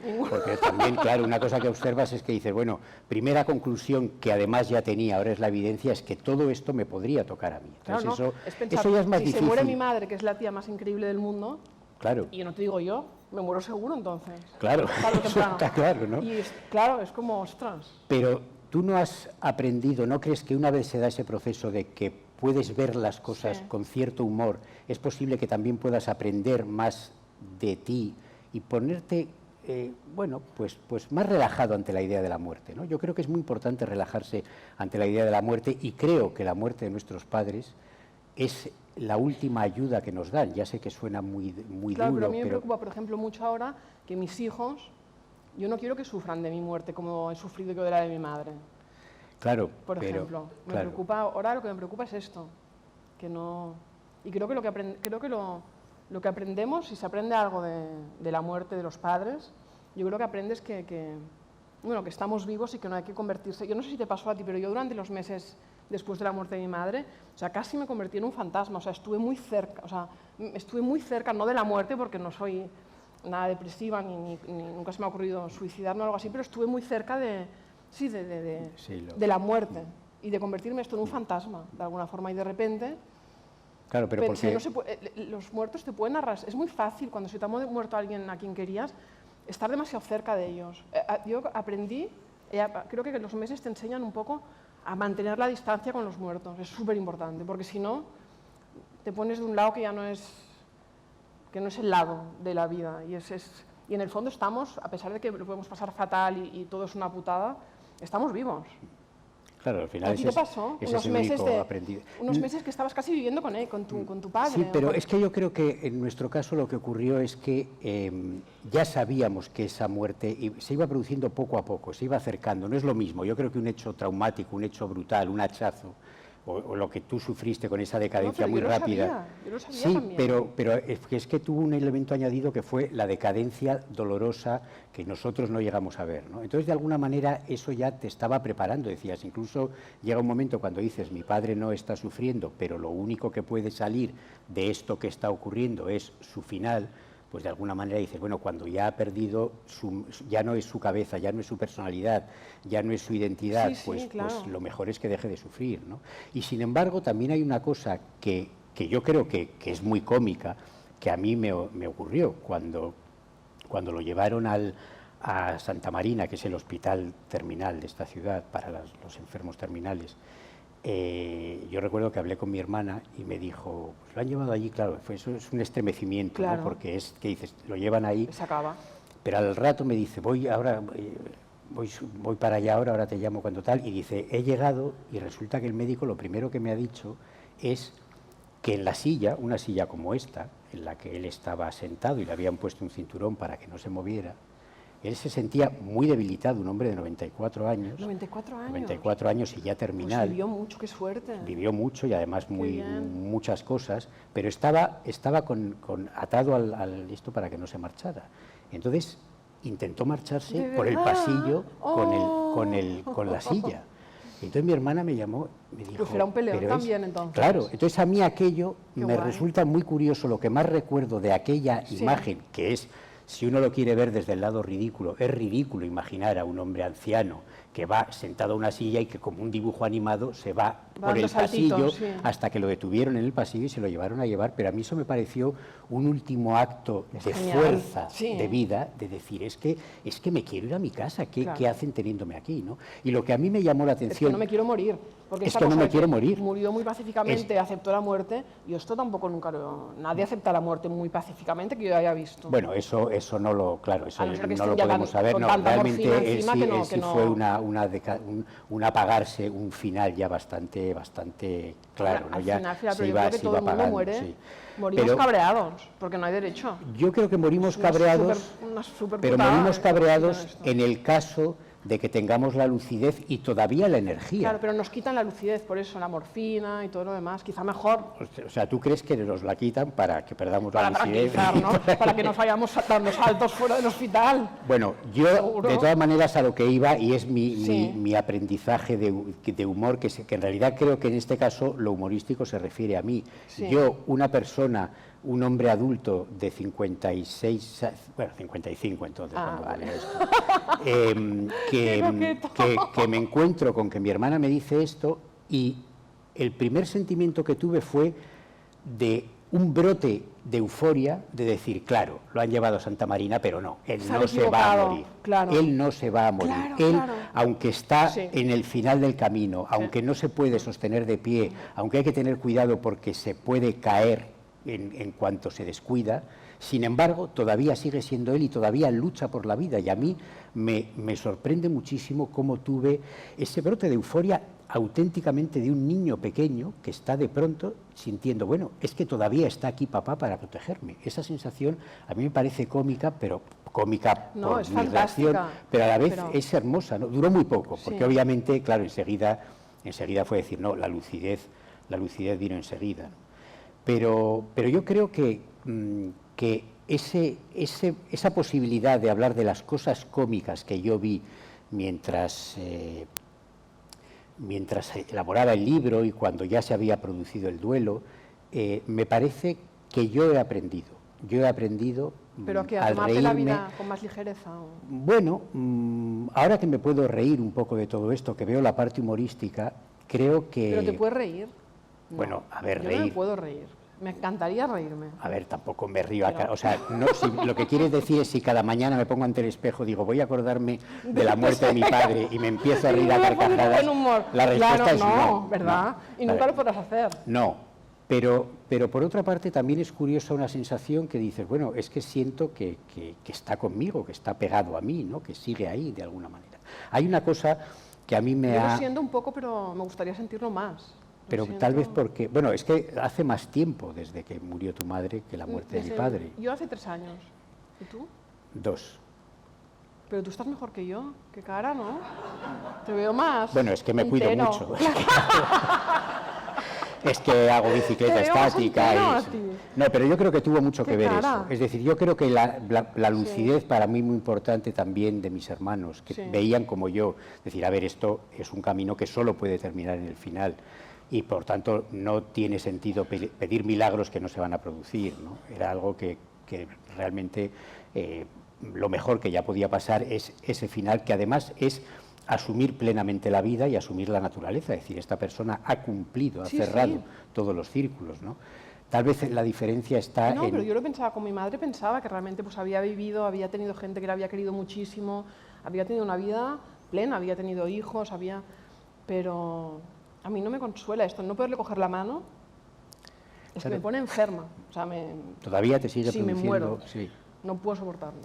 [SPEAKER 1] también, claro, una cosa que observas es que dices, bueno, primera conclusión que además ya tenía, ahora es la evidencia, es que todo esto me podría tocar a mí.
[SPEAKER 2] Claro,
[SPEAKER 1] Entonces
[SPEAKER 2] ¿no?
[SPEAKER 1] eso,
[SPEAKER 2] Es pensar,
[SPEAKER 1] eso ya es más
[SPEAKER 2] si
[SPEAKER 1] difícil.
[SPEAKER 2] se muere mi madre, que es la tía más increíble del mundo,
[SPEAKER 1] Claro,
[SPEAKER 2] y no te digo yo, me muero seguro entonces.
[SPEAKER 1] claro,
[SPEAKER 2] Tarde o
[SPEAKER 1] eso
[SPEAKER 2] temprano.
[SPEAKER 1] está claro, ¿no?
[SPEAKER 2] Y claro, es como, ostras.
[SPEAKER 1] Pero tú no has aprendido, ¿no crees que una vez se da ese proceso de que puedes ver las cosas
[SPEAKER 2] Sí.
[SPEAKER 1] con cierto humor, es posible que también puedas aprender más de ti y ponerte, bueno, pues más relajado ante la idea de la muerte, ¿no? Yo creo que es muy importante relajarse ante la idea de la muerte y creo que la muerte de nuestros padres es la última ayuda que nos dan. Ya sé que suena muy
[SPEAKER 2] Claro, pero
[SPEAKER 1] duro,
[SPEAKER 2] a mí me preocupa, por ejemplo, mucho ahora que mis hijos, yo no quiero que sufran de mi muerte como he sufrido yo de la de mi madre,
[SPEAKER 1] claro,
[SPEAKER 2] por
[SPEAKER 1] pero,
[SPEAKER 2] ejemplo. Me
[SPEAKER 1] claro.
[SPEAKER 2] preocupa, ahora lo que me preocupa es esto, que no... Y creo que lo que aprendemos, si se aprende algo de la muerte de los padres, yo creo que aprendes bueno, que estamos vivos y que no hay que convertirse. Yo no sé si te pasó a ti, pero yo durante los meses después de la muerte de mi madre, o sea, casi me convertí en un fantasma, o sea, estuve muy cerca, no de la muerte, porque no soy nada depresiva, ni nunca se me ha ocurrido suicidarme o algo así, pero estuve muy cerca de la muerte y de convertirme esto en un fantasma, de alguna forma, y de repente...
[SPEAKER 1] Claro, pero
[SPEAKER 2] pensé, los muertos te pueden arrastrar, es muy fácil, cuando se te ha muerto alguien a quien querías, estar demasiado cerca de ellos. Yo aprendí, creo que los meses te enseñan un poco a mantener la distancia con los muertos, es súper importante, porque si no, te pones de un lado que ya no es el lado de la vida, y en el fondo estamos, a pesar de que lo podemos pasar fatal y todo es una putada, estamos vivos.
[SPEAKER 1] Claro, al final
[SPEAKER 2] ¿A ti te pasó? Unos meses que estabas casi viviendo con él, con tu padre.
[SPEAKER 1] Sí, pero es que yo creo que en nuestro caso lo que ocurrió es que ya sabíamos que esa muerte se iba produciendo poco a poco, se iba acercando. No es lo mismo, yo creo que un hecho traumático, un hecho brutal, un hachazo, o lo que tú sufriste con esa decadencia muy rápida.
[SPEAKER 2] Yo lo sabía
[SPEAKER 1] sí,
[SPEAKER 2] también.
[SPEAKER 1] pero es que tuvo un elemento añadido que fue la decadencia dolorosa que nosotros no llegamos a ver, ¿no? Entonces, de alguna manera, eso ya te estaba preparando, decías. Incluso llega un momento cuando dices, mi padre no está sufriendo, pero lo único que puede salir de esto que está ocurriendo es su final, pues de alguna manera dices, bueno, cuando ya ha perdido, ya no es su cabeza, ya no es su personalidad, ya no es su identidad, pues lo mejor es que deje de sufrir, ¿no? Y sin embargo, también hay una cosa que yo creo que es muy cómica, que a mí me ocurrió cuando lo llevaron a Santa Marina, que es el hospital terminal de esta ciudad para los enfermos terminales. Yo recuerdo que hablé con mi hermana y me dijo, pues lo han llevado allí, claro, eso es un estremecimiento,
[SPEAKER 2] claro,
[SPEAKER 1] ¿no? Porque es que dices, lo llevan ahí,
[SPEAKER 2] se acaba.
[SPEAKER 1] Pero al rato me dice, voy para allá ahora te llamo cuando tal, y dice, he llegado y resulta que el médico lo primero que me ha dicho es que en la silla, una silla como esta, en la que él estaba sentado y le habían puesto un cinturón para que no se moviera, él se sentía muy debilitado, un hombre de 94 años.
[SPEAKER 2] 94 años.
[SPEAKER 1] 94 años y ya terminal.
[SPEAKER 2] Pues vivió mucho, qué suerte.
[SPEAKER 1] Vivió mucho y además muchas cosas, pero estaba atado al esto para que no se marchara. Entonces intentó marcharse por el pasillo con la silla. Entonces mi hermana me llamó, me dijo...
[SPEAKER 2] Pues era un peleón también, entonces.
[SPEAKER 1] Claro, entonces a mí aquello me resulta muy curioso, lo que más recuerdo de aquella imagen, que es... Si uno lo quiere ver desde el lado ridículo, es ridículo imaginar a un hombre anciano que va sentado a una silla y que como un dibujo animado se va por el pasillo hasta que lo detuvieron en el pasillo y se lo llevaron a llevar, pero a mí eso me pareció un último acto de fuerza de vida, de decir, es que me quiero ir a mi casa, ¿qué hacen teniéndome aquí, ¿no? Y lo que a mí me llamó la atención...
[SPEAKER 2] Es que no me quiero morir. Porque
[SPEAKER 1] es que no me quiero morir.
[SPEAKER 2] Murió muy pacíficamente, aceptó la muerte, y esto tampoco nunca nadie acepta la muerte muy pacíficamente que yo haya visto.
[SPEAKER 1] Bueno, eso no lo... Claro, eso no lo podemos saber.
[SPEAKER 2] No,
[SPEAKER 1] realmente él sí fue un apagarse, un final ya bastante claro, ¿no? Ya se iba apagando.
[SPEAKER 2] Morimos cabreados, porque no hay derecho.
[SPEAKER 1] Yo creo que morimos cabreados, pero morimos cabreados en el caso de que tengamos la lucidez y todavía la energía.
[SPEAKER 2] Claro, pero nos quitan la lucidez, por eso la morfina y todo lo demás, quizá mejor.
[SPEAKER 1] O sea, ¿tú crees que nos la quitan para que perdamos la lucidez?
[SPEAKER 2] Para que nos vayamos dando saltos fuera del hospital.
[SPEAKER 1] Bueno, yo de todas maneras a lo que iba, y es mi aprendizaje de humor, que en realidad creo que en este caso lo humorístico se refiere a mí. Yo, una persona... Un hombre adulto de 56, bueno, 55 entonces, que me encuentro con que mi hermana me dice esto, y el primer sentimiento que tuve fue de un brote de euforia, de decir, claro, lo han llevado a Santa Marina, pero no, él no se va a morir. Él no se va a morir. Aunque está en el final del camino, aunque no se puede sostener de pie, aunque hay que tener cuidado porque se puede caer en cuanto se descuida, sin embargo, todavía sigue siendo él y todavía lucha por la vida. Y a mí me sorprende muchísimo cómo tuve ese brote de euforia auténticamente de un niño pequeño que está de pronto sintiendo, bueno, es que todavía está aquí papá para protegerme. Esa sensación a mí me parece cómica, pero cómica por mi reacción, pero a la vez es hermosa, ¿no? Duró muy poco, porque obviamente, claro, enseguida fue decir, no, la lucidez vino enseguida, ¿no? Pero yo creo que que esa posibilidad de hablar de las cosas cómicas que yo vi mientras elaboraba el libro y cuando ya se había producido el duelo, me parece que yo he aprendido.
[SPEAKER 2] ¿Pero que
[SPEAKER 1] al
[SPEAKER 2] tomarte la
[SPEAKER 1] reírme,
[SPEAKER 2] vida con más ligereza?
[SPEAKER 1] Bueno, ahora que me puedo reír un poco de todo esto, que veo la parte humorística, creo que...
[SPEAKER 2] ¿Pero te puedes reír? No,
[SPEAKER 1] Bueno, a ver,
[SPEAKER 2] yo
[SPEAKER 1] reír.
[SPEAKER 2] no me puedo reír. Me encantaría reírme.
[SPEAKER 1] A ver, tampoco me río o sea, no, lo que quieres decir es si cada mañana me pongo ante el espejo, digo, voy a acordarme de la muerte de mi padre y me empiezo a reír a carcajadas. La respuesta
[SPEAKER 2] claro,
[SPEAKER 1] es no.
[SPEAKER 2] ¿verdad? Y nunca lo podrás hacer.
[SPEAKER 1] No, pero por otra parte también es curiosa una sensación que dices, bueno, es que siento que está conmigo, que está pegado a mí, ¿no? Que sigue ahí de alguna manera. Hay una cosa que a mí me
[SPEAKER 2] Yo
[SPEAKER 1] ha...
[SPEAKER 2] lo siento un poco, pero me gustaría sentirlo más.
[SPEAKER 1] Pero tal vez porque, bueno, es que hace más tiempo desde que murió tu madre que la muerte de mi padre.
[SPEAKER 2] Yo hace 3 años. ¿Y tú?
[SPEAKER 1] 2.
[SPEAKER 2] Pero tú estás mejor que yo. Qué cara, ¿no? Te veo más.
[SPEAKER 1] Bueno, es que me cuido
[SPEAKER 2] entero.
[SPEAKER 1] mucho. Es que hago bicicleta
[SPEAKER 2] Te veo más
[SPEAKER 1] estática.
[SPEAKER 2] entero a ti.
[SPEAKER 1] No, pero yo creo que tuvo mucho
[SPEAKER 2] Qué
[SPEAKER 1] que ver
[SPEAKER 2] cara.
[SPEAKER 1] eso. Es decir, yo creo que la lucidez para mí muy importante también de mis hermanos, que
[SPEAKER 2] Sí.
[SPEAKER 1] veían como yo, decir, a ver, esto es un camino que solo puede terminar en el final. Y por tanto no tiene sentido pedir milagros que no se van a producir, ¿no? Era algo que realmente lo mejor que ya podía pasar es ese final, que además es asumir plenamente la vida y asumir la naturaleza, es decir, esta persona ha cumplido, ha cerrado todos los círculos, ¿no? Tal vez la diferencia está
[SPEAKER 2] No, pero yo lo pensaba con mi madre, pensaba que realmente pues había vivido, había tenido gente que la había querido muchísimo, había tenido una vida plena, había tenido hijos, pero a mí no me consuela esto, no poderle coger la mano, es que me pone enferma. O sea,
[SPEAKER 1] Todavía te sigue
[SPEAKER 2] sí, me
[SPEAKER 1] produciendo...
[SPEAKER 2] muero.
[SPEAKER 1] Sí.
[SPEAKER 2] No puedo soportarlo.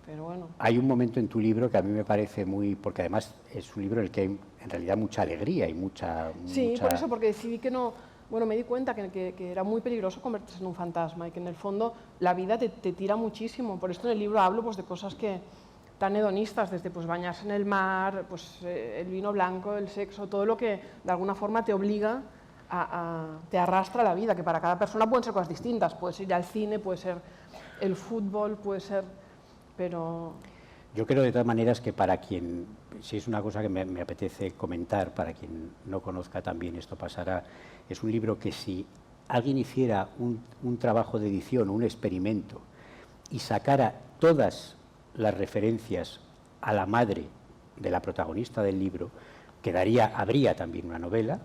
[SPEAKER 1] Pero
[SPEAKER 2] bueno.
[SPEAKER 1] Hay un momento en tu libro que a mí me parece muy... Porque además es un libro en el que hay en realidad mucha alegría y mucha...
[SPEAKER 2] Sí, por eso, porque decidí que no... Bueno, me di cuenta que era muy peligroso convertirse en un fantasma y que en el fondo la vida te tira muchísimo. Por esto en el libro hablo pues, de cosas tan hedonistas, desde pues, bañarse en el mar, pues, el vino blanco, el sexo, todo lo que de alguna forma te obliga, te arrastra a la vida, que para cada persona pueden ser cosas distintas. Puedes ir al cine, puede ser el fútbol, puede ser... pero...
[SPEAKER 1] Yo creo de todas maneras que para quien, si es una cosa que me apetece comentar, para quien no conozca también esto pasará, es un libro que si alguien hiciera un trabajo de edición, un experimento, y sacara todas las referencias a la madre de la protagonista del libro, habría también una novela,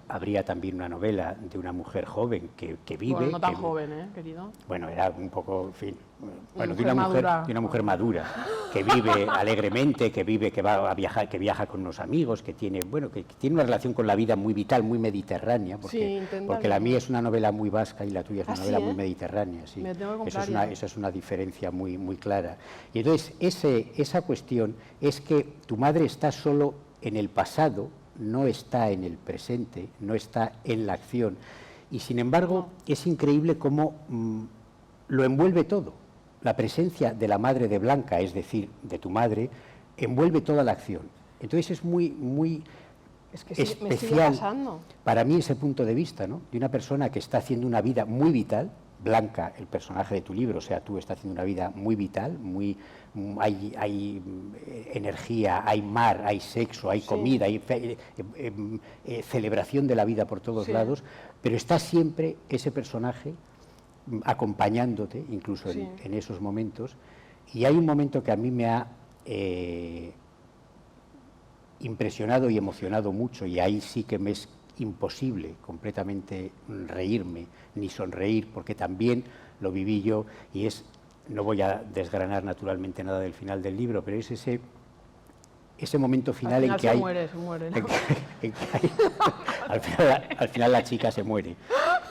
[SPEAKER 1] de una mujer joven que vive...
[SPEAKER 2] Bueno, no tan joven, querido.
[SPEAKER 1] Bueno, era un poco, en fin, bueno, de una mujer madura, que vive alegremente, que va a viajar, que viaja con unos amigos, que tiene una relación con la vida muy vital, muy mediterránea, porque la mía es una novela muy vasca y la tuya es una novela muy mediterránea, sí. Esa es una diferencia muy, muy clara. Y entonces, esa cuestión es que tu madre está solo en el pasado, no está en el presente, no está en la acción. Y sin embargo, es increíble cómo lo envuelve todo. La presencia de la madre de Blanca, es decir, de tu madre, envuelve toda la acción. Entonces es muy, muy especial para mí ese punto de vista, ¿no? De una persona que está haciendo una vida muy vital. Blanca, el personaje de tu libro, o sea, tú estás haciendo una vida muy vital, hay energía, hay mar, hay sexo, hay comida, hay celebración de la vida por todos lados, pero está siempre ese personaje acompañándote, incluso en esos momentos. Y hay un momento que a mí me ha impresionado y emocionado mucho, y ahí sí que me es imposible completamente reírme ni sonreír, porque también lo viví yo, y no voy a desgranar naturalmente nada del final del libro, pero es ese momento final en que
[SPEAKER 2] se muere, ¿no?
[SPEAKER 1] Al final la chica se muere.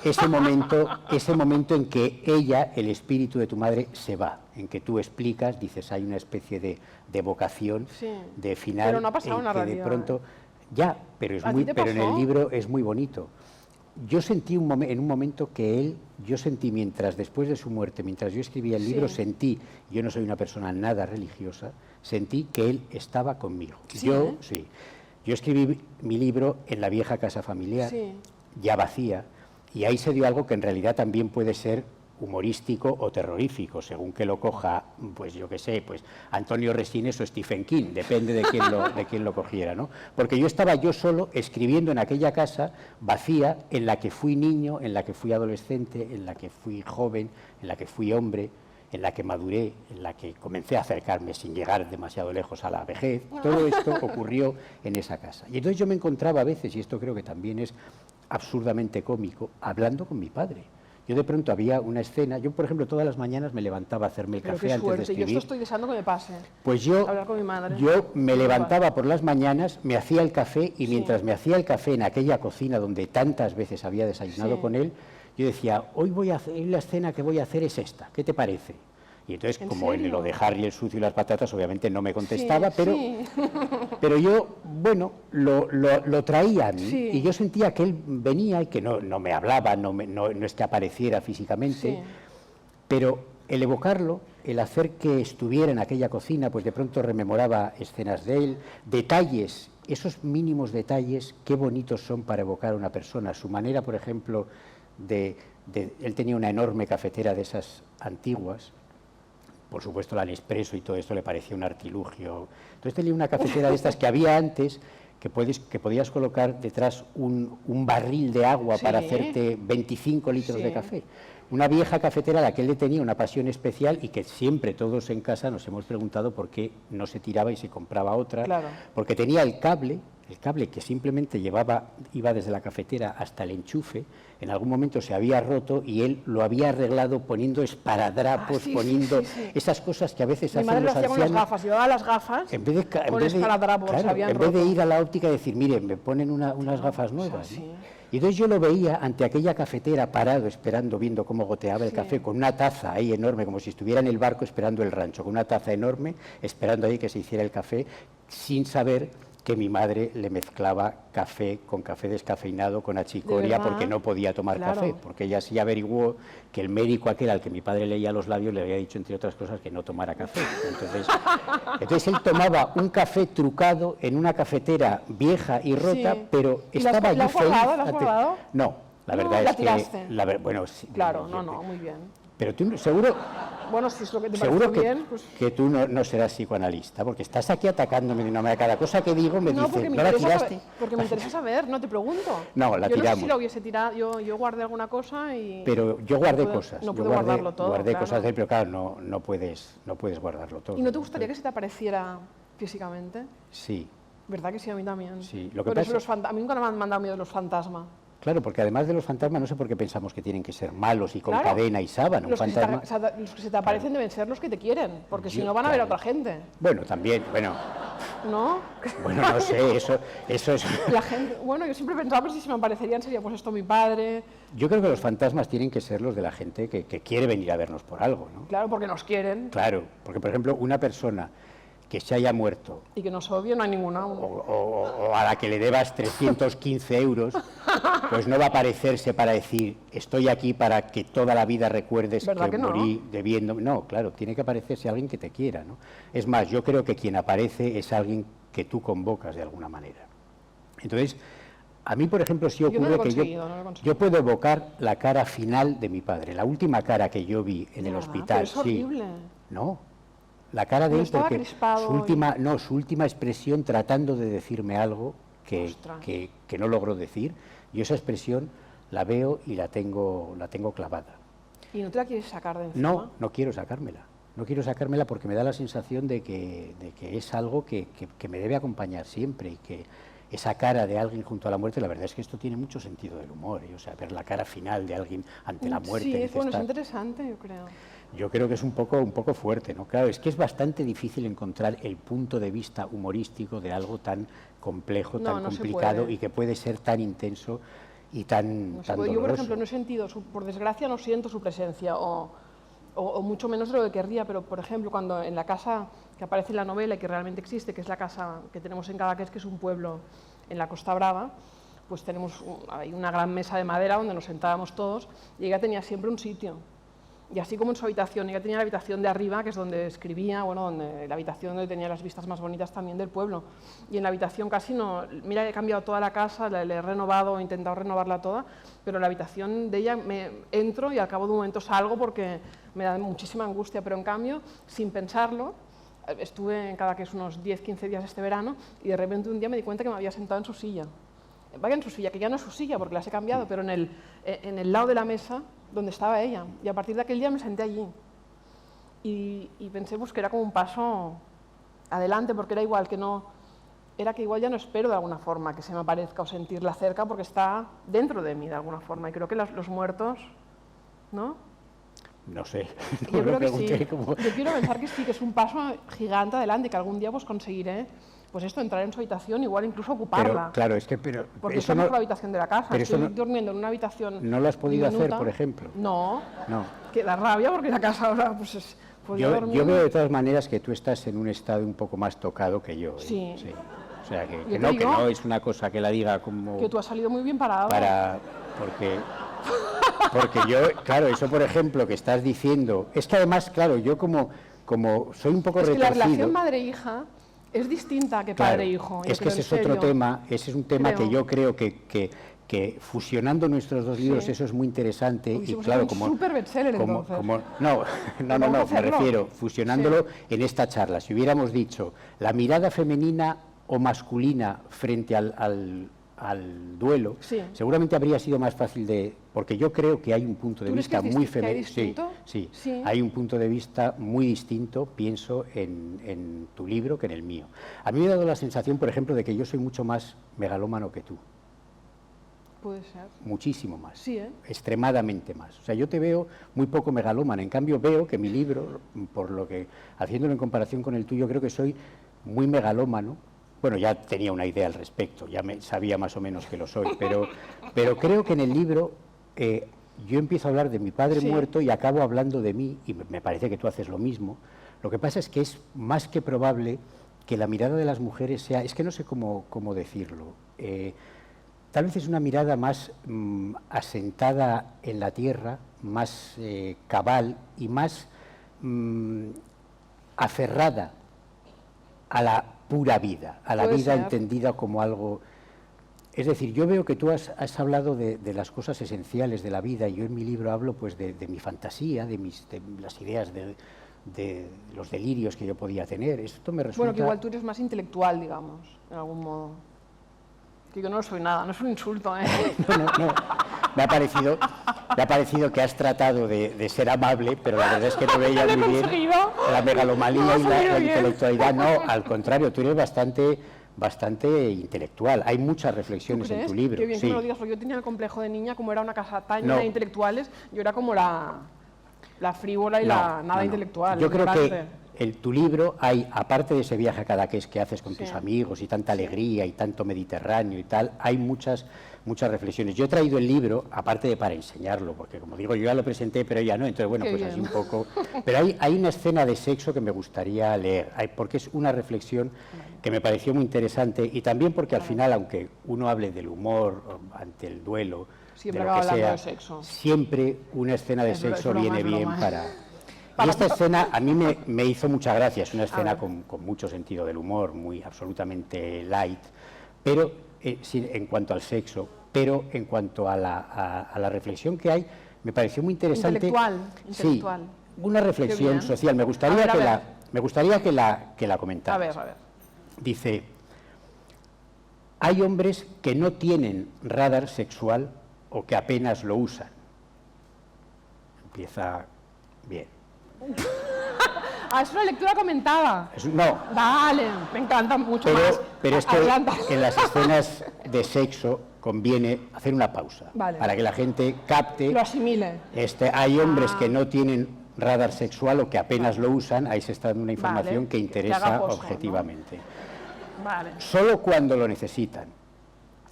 [SPEAKER 1] Ese momento en que ella, el espíritu de tu madre, se va, en que tú explicas, dices, hay una especie de vocación, de final,
[SPEAKER 2] pero no ha pasado
[SPEAKER 1] en
[SPEAKER 2] una
[SPEAKER 1] que
[SPEAKER 2] realidad,
[SPEAKER 1] de pronto... Ya, pero en el libro es muy bonito. Yo sentí en un momento que yo sentí después de su muerte, mientras yo escribía el libro, yo no soy una persona nada religiosa, sentí que él estaba conmigo. Yo escribí mi libro en la vieja casa familiar, ya vacía, y ahí se dio algo que en realidad también puede ser humorístico o terrorífico, según que lo coja, pues yo qué sé, pues Antonio Resines o Stephen King, depende de quién lo cogiera, ¿no? Porque yo estaba yo solo escribiendo en aquella casa vacía, en la que fui niño, en la que fui adolescente, en la que fui joven, en la que fui hombre, en la que maduré, en la que comencé a acercarme sin llegar demasiado lejos a la vejez. Todo esto ocurrió en esa casa. Y entonces yo me encontraba a veces, y esto creo que también es absurdamente cómico, hablando con mi padre. Yo de pronto había una escena, yo por ejemplo todas las mañanas me levantaba a hacerme el café antes de escribir.
[SPEAKER 2] Yo esto estoy deseando que me pase.
[SPEAKER 1] Pues yo,
[SPEAKER 2] hablar con mi madre.
[SPEAKER 1] yo me levantaba por las mañanas, me hacía el café y mientras me hacía el café en aquella cocina donde tantas veces había desayunado con él, yo decía, hoy la escena que voy a hacer es esta, ¿qué te parece? Y entonces, como en lo de Harry el sucio y las patatas, obviamente no me contestaba, pero yo, bueno, lo traía a mí y yo sentía que él venía y que no me hablaba, no es que apareciera físicamente, pero el evocarlo, el hacer que estuviera en aquella cocina, pues de pronto rememoraba escenas de él, detalles, esos mínimos detalles, qué bonitos son para evocar a una persona. Su manera, por ejemplo, él tenía una enorme cafetera de esas antiguas, por supuesto la Nespresso y todo esto le parecía un artilugio. Entonces tenía una cafetera de estas que había antes, que podías colocar detrás un barril de agua para hacerte 25 litros de café. Una vieja cafetera a la que él le tenía una pasión especial y que siempre todos en casa nos hemos preguntado por qué no se tiraba y se compraba otra, porque tenía el cable que simplemente iba desde la cafetera hasta el enchufe, en algún momento se había roto y él lo había arreglado poniendo esparadrapos, poniendo esas cosas que a veces hacen los ancianos. Mi madre lo hacía con las gafas, llevaba las gafas con esparadrapos, en vez de ir a la óptica y decir, mire, me ponen unas gafas nuevas. Y entonces yo lo veía ante aquella cafetera parado, esperando, viendo cómo goteaba el café, con una taza ahí enorme, como si estuviera en el barco esperando el rancho, con una taza enorme, esperando ahí que se hiciera el café, sin saber que mi madre le mezclaba café con café descafeinado con achicoria porque no podía tomar café, porque ella sí averiguó que el médico aquel al que mi padre leía los labios le había dicho, entre otras cosas, que no tomara café. Entonces él tomaba un café trucado en una cafetera vieja y rota, pero estaba allí feliz.
[SPEAKER 2] ¿La has guardado?
[SPEAKER 1] No, la verdad es que...
[SPEAKER 2] Bueno, sí, claro, muy bien.
[SPEAKER 1] Pero tú seguro...
[SPEAKER 2] Bueno, si es lo que te parece bien, pues...
[SPEAKER 1] que tú no serás psicoanalista, porque estás aquí atacándome de una manera. Cada cosa que digo me dices, ¿no la tiraste?
[SPEAKER 2] Porque me interesa saber, no te pregunto.
[SPEAKER 1] No, la tiramos.
[SPEAKER 2] Yo no sé si la hubiese tirado, yo guardé alguna cosa y...
[SPEAKER 1] Pero yo guardé cosas.
[SPEAKER 2] No puedo guardarlo todo,
[SPEAKER 1] guardé cosas de él, pero claro, no puedes guardarlo todo.
[SPEAKER 2] ¿Y no te gustaría que se te apareciera físicamente?
[SPEAKER 1] Sí.
[SPEAKER 2] ¿Verdad que sí? A mí también.
[SPEAKER 1] Sí.
[SPEAKER 2] A mí nunca me han mandado miedo los fantasmas.
[SPEAKER 1] Claro, porque además de los fantasmas, no sé por qué pensamos que tienen que ser malos y con cadena y sábana.
[SPEAKER 2] Los que se te aparecen deben ser los que te quieren, porque si no van a ver a otra gente.
[SPEAKER 1] Bueno, también,
[SPEAKER 2] ¿No?
[SPEAKER 1] Bueno, no sé, eso es...
[SPEAKER 2] La gente, yo siempre pensaba que si se me aparecerían sería pues esto mi padre.
[SPEAKER 1] Yo creo que los fantasmas tienen que ser los de la gente que quiere venir a vernos por algo, ¿no?
[SPEAKER 2] Claro, porque nos quieren.
[SPEAKER 1] Claro, porque por ejemplo, una persona que se haya muerto...
[SPEAKER 2] Y que nos odie, no hay ninguna.
[SPEAKER 1] O a la que le debas 315 euros, pues no va a aparecerse para decir, estoy aquí para que toda la vida recuerdes que morí debiendo... No, claro, tiene que aparecerse alguien que te quiera, ¿no? Es más, yo creo que quien aparece es alguien que tú convocas de alguna manera. Entonces, a mí, por ejemplo, sí ocurre que yo puedo evocar la cara final de mi padre, la última cara que yo vi en el hospital.
[SPEAKER 2] Pero es horrible.
[SPEAKER 1] No. La cara de él, porque su última expresión tratando de decirme algo que no logró decir, yo esa expresión la veo y la tengo clavada.
[SPEAKER 2] ¿Y no te la quieres sacar de encima?
[SPEAKER 1] No quiero sacármela. No quiero sacármela porque me da la sensación de que es algo que me debe acompañar siempre y que esa cara de alguien junto a la muerte, la verdad es que esto tiene mucho sentido del humor, o sea, ver la cara final de alguien ante la muerte.
[SPEAKER 2] Sí, es interesante, yo creo.
[SPEAKER 1] Yo creo que es un poco fuerte, ¿no? Claro, es que es bastante difícil encontrar el punto de vista humorístico de algo tan complejo, tan complicado y que puede ser tan intenso y tan doloroso.
[SPEAKER 2] Yo, por ejemplo, no he sentido, por desgracia, no siento su presencia o mucho menos de lo que querría, pero, por ejemplo, cuando en la casa que aparece en la novela y que realmente existe, que es la casa que tenemos en Cadaqués, que es un pueblo en la Costa Brava, pues tenemos ahí una gran mesa de madera donde nos sentábamos todos y ella tenía siempre un sitio. Y así como en su habitación, ella tenía la habitación de arriba, que es donde escribía, bueno, la habitación donde tenía las vistas más bonitas también del pueblo. Y en la habitación casi no, mira, he cambiado toda la casa, le he renovado, he intentado renovarla toda, pero la habitación de ella entro y al cabo de un momento salgo porque me da muchísima angustia, pero en cambio, sin pensarlo, estuve en Cadaqués unos 10-15 días este verano y de repente un día me di cuenta que me había sentado en su silla. Vaya en su silla, que ya no es su silla porque las he cambiado, pero en el lado de la mesa donde estaba ella. Y a partir de aquel día me senté allí. Y pensé pues, que era como un paso adelante, porque era igual que no... Era que igual ya no espero de alguna forma que se me aparezca o sentirla cerca porque está dentro de mí de alguna forma. Y creo que los muertos, ¿no?
[SPEAKER 1] No sé.
[SPEAKER 2] Yo creo que sí. Yo quiero pensar que sí, que es un paso gigante adelante, que algún día pues conseguiré... Pues esto, entrar en su habitación, igual incluso ocuparla.
[SPEAKER 1] Pero, claro, es que...
[SPEAKER 2] Porque eso no es la habitación de la casa,
[SPEAKER 1] pero
[SPEAKER 2] estoy durmiendo en una habitación
[SPEAKER 1] ¿No lo has podido
[SPEAKER 2] diminuta.
[SPEAKER 1] hacer, por ejemplo?
[SPEAKER 2] No,
[SPEAKER 1] no.
[SPEAKER 2] Que da rabia porque la casa ahora pues
[SPEAKER 1] yo veo de todas maneras que tú estás en un estado un poco más tocado que yo.
[SPEAKER 2] Sí.
[SPEAKER 1] Sí. O sea, que no es una cosa que la diga como...
[SPEAKER 2] Que tú has salido muy bien parado.
[SPEAKER 1] Porque yo, claro, eso por ejemplo que estás diciendo... Es que además, claro, yo como soy un poco retorcido...
[SPEAKER 2] Es que la relación madre-hija... Es distinta que padre-hijo.
[SPEAKER 1] Es que ese es otro tema, ese es un tema que yo creo que fusionando nuestros dos libros eso es muy interesante. Y claro, como
[SPEAKER 2] super bestseller, entonces.
[SPEAKER 1] No, me refiero, fusionándolo en esta charla. Si hubiéramos dicho la mirada femenina o masculina frente al duelo, seguramente habría sido más fácil de... Porque yo creo que hay un punto de vista muy femenino. Sí, hay un punto de vista muy distinto, pienso, en tu libro que en el mío. A mí me ha dado la sensación, por ejemplo, de que yo soy mucho más megalómano que tú.
[SPEAKER 2] Puede ser.
[SPEAKER 1] Muchísimo más.
[SPEAKER 2] Sí,
[SPEAKER 1] extremadamente más. O sea, yo te veo muy poco megalómano. En cambio, veo que mi libro, por lo que, haciéndolo en comparación con el tuyo, creo que soy muy megalómano. Bueno, ya tenía una idea al respecto, ya sabía más o menos que lo soy, pero creo que en el libro yo empiezo a hablar de mi padre muerto y acabo hablando de mí, y me parece que tú haces lo mismo. Lo que pasa es que es más que probable que la mirada de las mujeres sea, es que no sé cómo decirlo, tal vez es una mirada más asentada en la tierra, más cabal y más aferrada a la pura vida, a la vida entendida como algo... Es decir, yo veo que tú has hablado de las cosas esenciales de la vida y yo en mi libro hablo pues de mi fantasía, de las ideas, de los delirios que yo podía tener. Esto me resulta...
[SPEAKER 2] Bueno, que igual tú eres más intelectual, digamos, en algún modo. Que yo no soy nada, no es un insulto, ¿eh?
[SPEAKER 1] No. Me ha parecido que has tratado de ser amable, pero la verdad es que no veía muy bien la megalomanía y la intelectualidad. No, al contrario, tú eres bastante intelectual. Hay muchas reflexiones en tu libro.
[SPEAKER 2] Qué bien que me lo digas, porque yo tenía el complejo de niña, como era una casa tan llena de intelectuales, yo era como la frívola y la nada intelectual.
[SPEAKER 1] Yo creo que en tu libro hay, aparte de ese viaje a Cadaqués que haces con tus amigos y tanta alegría y tanto Mediterráneo y tal, hay muchas reflexiones. Yo he traído el libro, aparte de para enseñarlo, porque como digo, yo ya lo presenté, pero ella no, entonces bueno, pues así un poco... Pero hay una escena de sexo que me gustaría leer, porque es una reflexión que me pareció muy interesante y también porque al final, aunque uno hable del humor ante el duelo,
[SPEAKER 2] siempre
[SPEAKER 1] de lo que sea,
[SPEAKER 2] de sexo.
[SPEAKER 1] Siempre una escena de sexo viene bien para... Y esta escena a mí me hizo mucha gracia, es una escena con mucho sentido del humor, muy absolutamente light, pero en cuanto al sexo, pero en cuanto a la reflexión que hay, me pareció muy interesante.
[SPEAKER 2] Intelectual.
[SPEAKER 1] Sí, una reflexión social. Me gustaría que la comentara.
[SPEAKER 2] A ver.
[SPEAKER 1] Dice, hay hombres que no tienen radar sexual o que apenas lo usan. Empieza bien.
[SPEAKER 2] Es una lectura comentada.
[SPEAKER 1] No.
[SPEAKER 2] Vale, me encanta mucho más.
[SPEAKER 1] Pero es que en las escenas de sexo conviene hacer una pausa para que la gente capte.
[SPEAKER 2] Lo asimile.
[SPEAKER 1] Hay hombres que no tienen radar sexual o que apenas lo usan, ahí se está dando una información que interesa objetivamente.
[SPEAKER 2] ¿No? Vale.
[SPEAKER 1] Solo cuando lo necesitan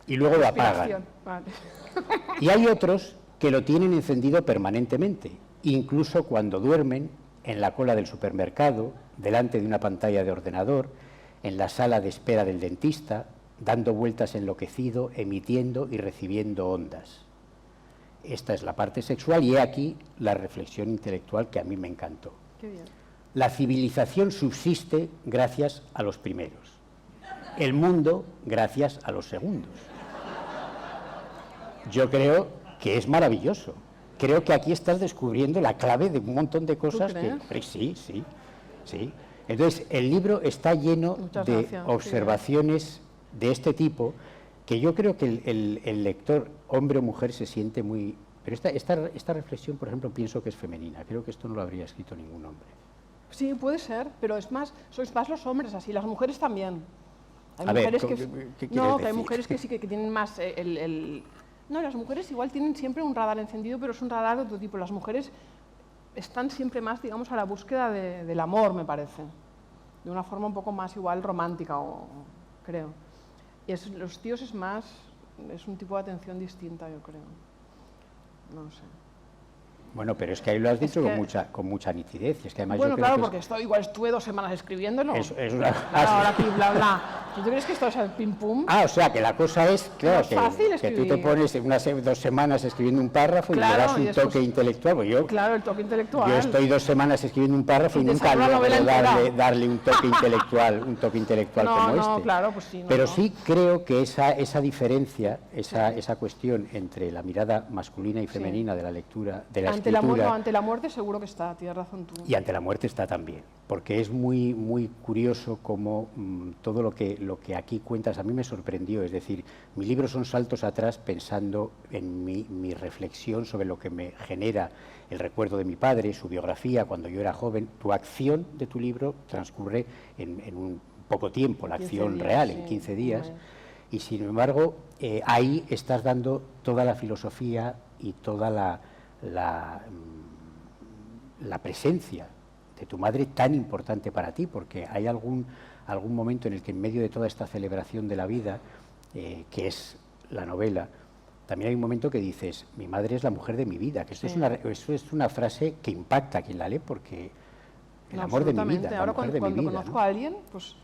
[SPEAKER 1] y luego lo apagan.
[SPEAKER 2] Vale.
[SPEAKER 1] Y hay otros que lo tienen encendido permanentemente, incluso cuando duermen, en la cola del supermercado, delante de una pantalla de ordenador, en la sala de espera del dentista, dando vueltas enloquecido, emitiendo y recibiendo ondas. esta es la parte sexual y he aquí la reflexión intelectual que a mí me encantó.
[SPEAKER 2] Qué bien.
[SPEAKER 1] La civilización subsiste gracias a los primeros, el mundo gracias a los segundos. Yo creo que es maravilloso. Creo que aquí estás descubriendo la clave de un montón de cosas que... Sí. Entonces, el libro está lleno de observaciones de este tipo, que yo creo que el lector, hombre o mujer, se siente muy... Pero esta reflexión, por ejemplo, pienso que es femenina. Creo que esto no lo habría escrito ningún hombre.
[SPEAKER 2] Sí, puede ser, pero es más, sois más los hombres así, las mujeres también. Hay
[SPEAKER 1] a
[SPEAKER 2] mujeres
[SPEAKER 1] ver, ¿qué quieres decir?
[SPEAKER 2] hay mujeres que sí que tienen más No, las mujeres igual tienen siempre un radar encendido, pero es un radar de otro tipo. Las mujeres están siempre más, digamos, a la búsqueda del amor, me parece. De una forma un poco más igual romántica, creo. Y los tíos es un tipo de atención distinta, yo creo. No sé.
[SPEAKER 1] Bueno, pero es que ahí lo has dicho con mucha nitidez. Y es que además
[SPEAKER 2] bueno,
[SPEAKER 1] yo creo
[SPEAKER 2] claro,
[SPEAKER 1] que
[SPEAKER 2] porque igual estuve 2 semanas escribiéndolo.
[SPEAKER 1] Es
[SPEAKER 2] Ahora aquí, bla, bla. ¿Tú crees que esto es el pim pum?
[SPEAKER 1] O sea, que la cosa es, claro,
[SPEAKER 2] es fácil
[SPEAKER 1] que tú te pones 2 semanas escribiendo un párrafo y le das un toque intelectual. Pues
[SPEAKER 2] claro, el toque intelectual.
[SPEAKER 1] Yo estoy 2 semanas escribiendo un párrafo y nunca logro darle un toque intelectual como este.
[SPEAKER 2] No, claro, pues sí.
[SPEAKER 1] Pero sí creo que esa diferencia, esa cuestión entre la mirada masculina y femenina de la lectura, de la escritura...
[SPEAKER 2] Ante la muerte seguro que está, tienes razón tú.
[SPEAKER 1] Y ante la muerte está también, porque es muy, muy curioso cómo todo lo que aquí cuentas a mí me sorprendió. Es decir, mi libro son saltos atrás pensando en mi reflexión sobre lo que me genera el recuerdo de mi padre, su biografía cuando yo era joven. Tu acción de tu libro transcurre en un poco tiempo, la acción real, en 15 días. Y sin embargo, ahí estás dando toda la filosofía y toda la presencia de tu madre tan importante para ti, porque hay algún momento en el que en medio de toda esta celebración de la vida, que es la novela, también hay un momento que dices, mi madre es la mujer de mi vida, que eso es una frase que impacta a quien la lee, porque el amor de mi vida,
[SPEAKER 2] ahora
[SPEAKER 1] la mujer de mi vida,
[SPEAKER 2] cuando conozco a alguien, pues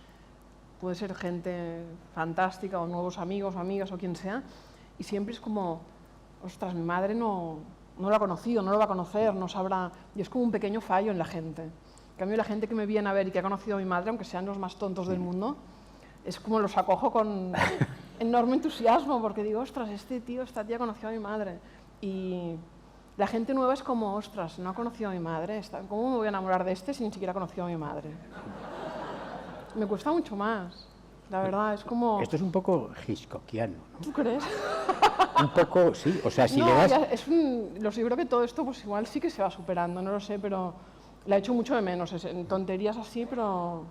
[SPEAKER 2] puede ser gente fantástica o nuevos amigos o amigas o quien sea, y siempre es como, ostras, mi madre no lo ha conocido, no lo va a conocer, no sabrá, y es como un pequeño fallo en la gente. En cambio, la gente que me viene a ver y que ha conocido a mi madre, aunque sean los más tontos del mundo, es como los acojo con enorme entusiasmo, porque digo, ostras, esta tía conoció a mi madre. Y la gente nueva es como, ostras, no ha conocido a mi madre, ¿cómo me voy a enamorar de si ni siquiera ha conocido a mi madre? Me cuesta mucho más, la verdad, es como...
[SPEAKER 1] Esto es un poco hitchcockiano, ¿no?
[SPEAKER 2] ¿Tú crees?
[SPEAKER 1] Un poco, sí, o sea, si le das...
[SPEAKER 2] Yo creo que todo esto pues igual sí que se va superando, no lo sé, pero la he hecho mucho de menos, en tonterías así, pero...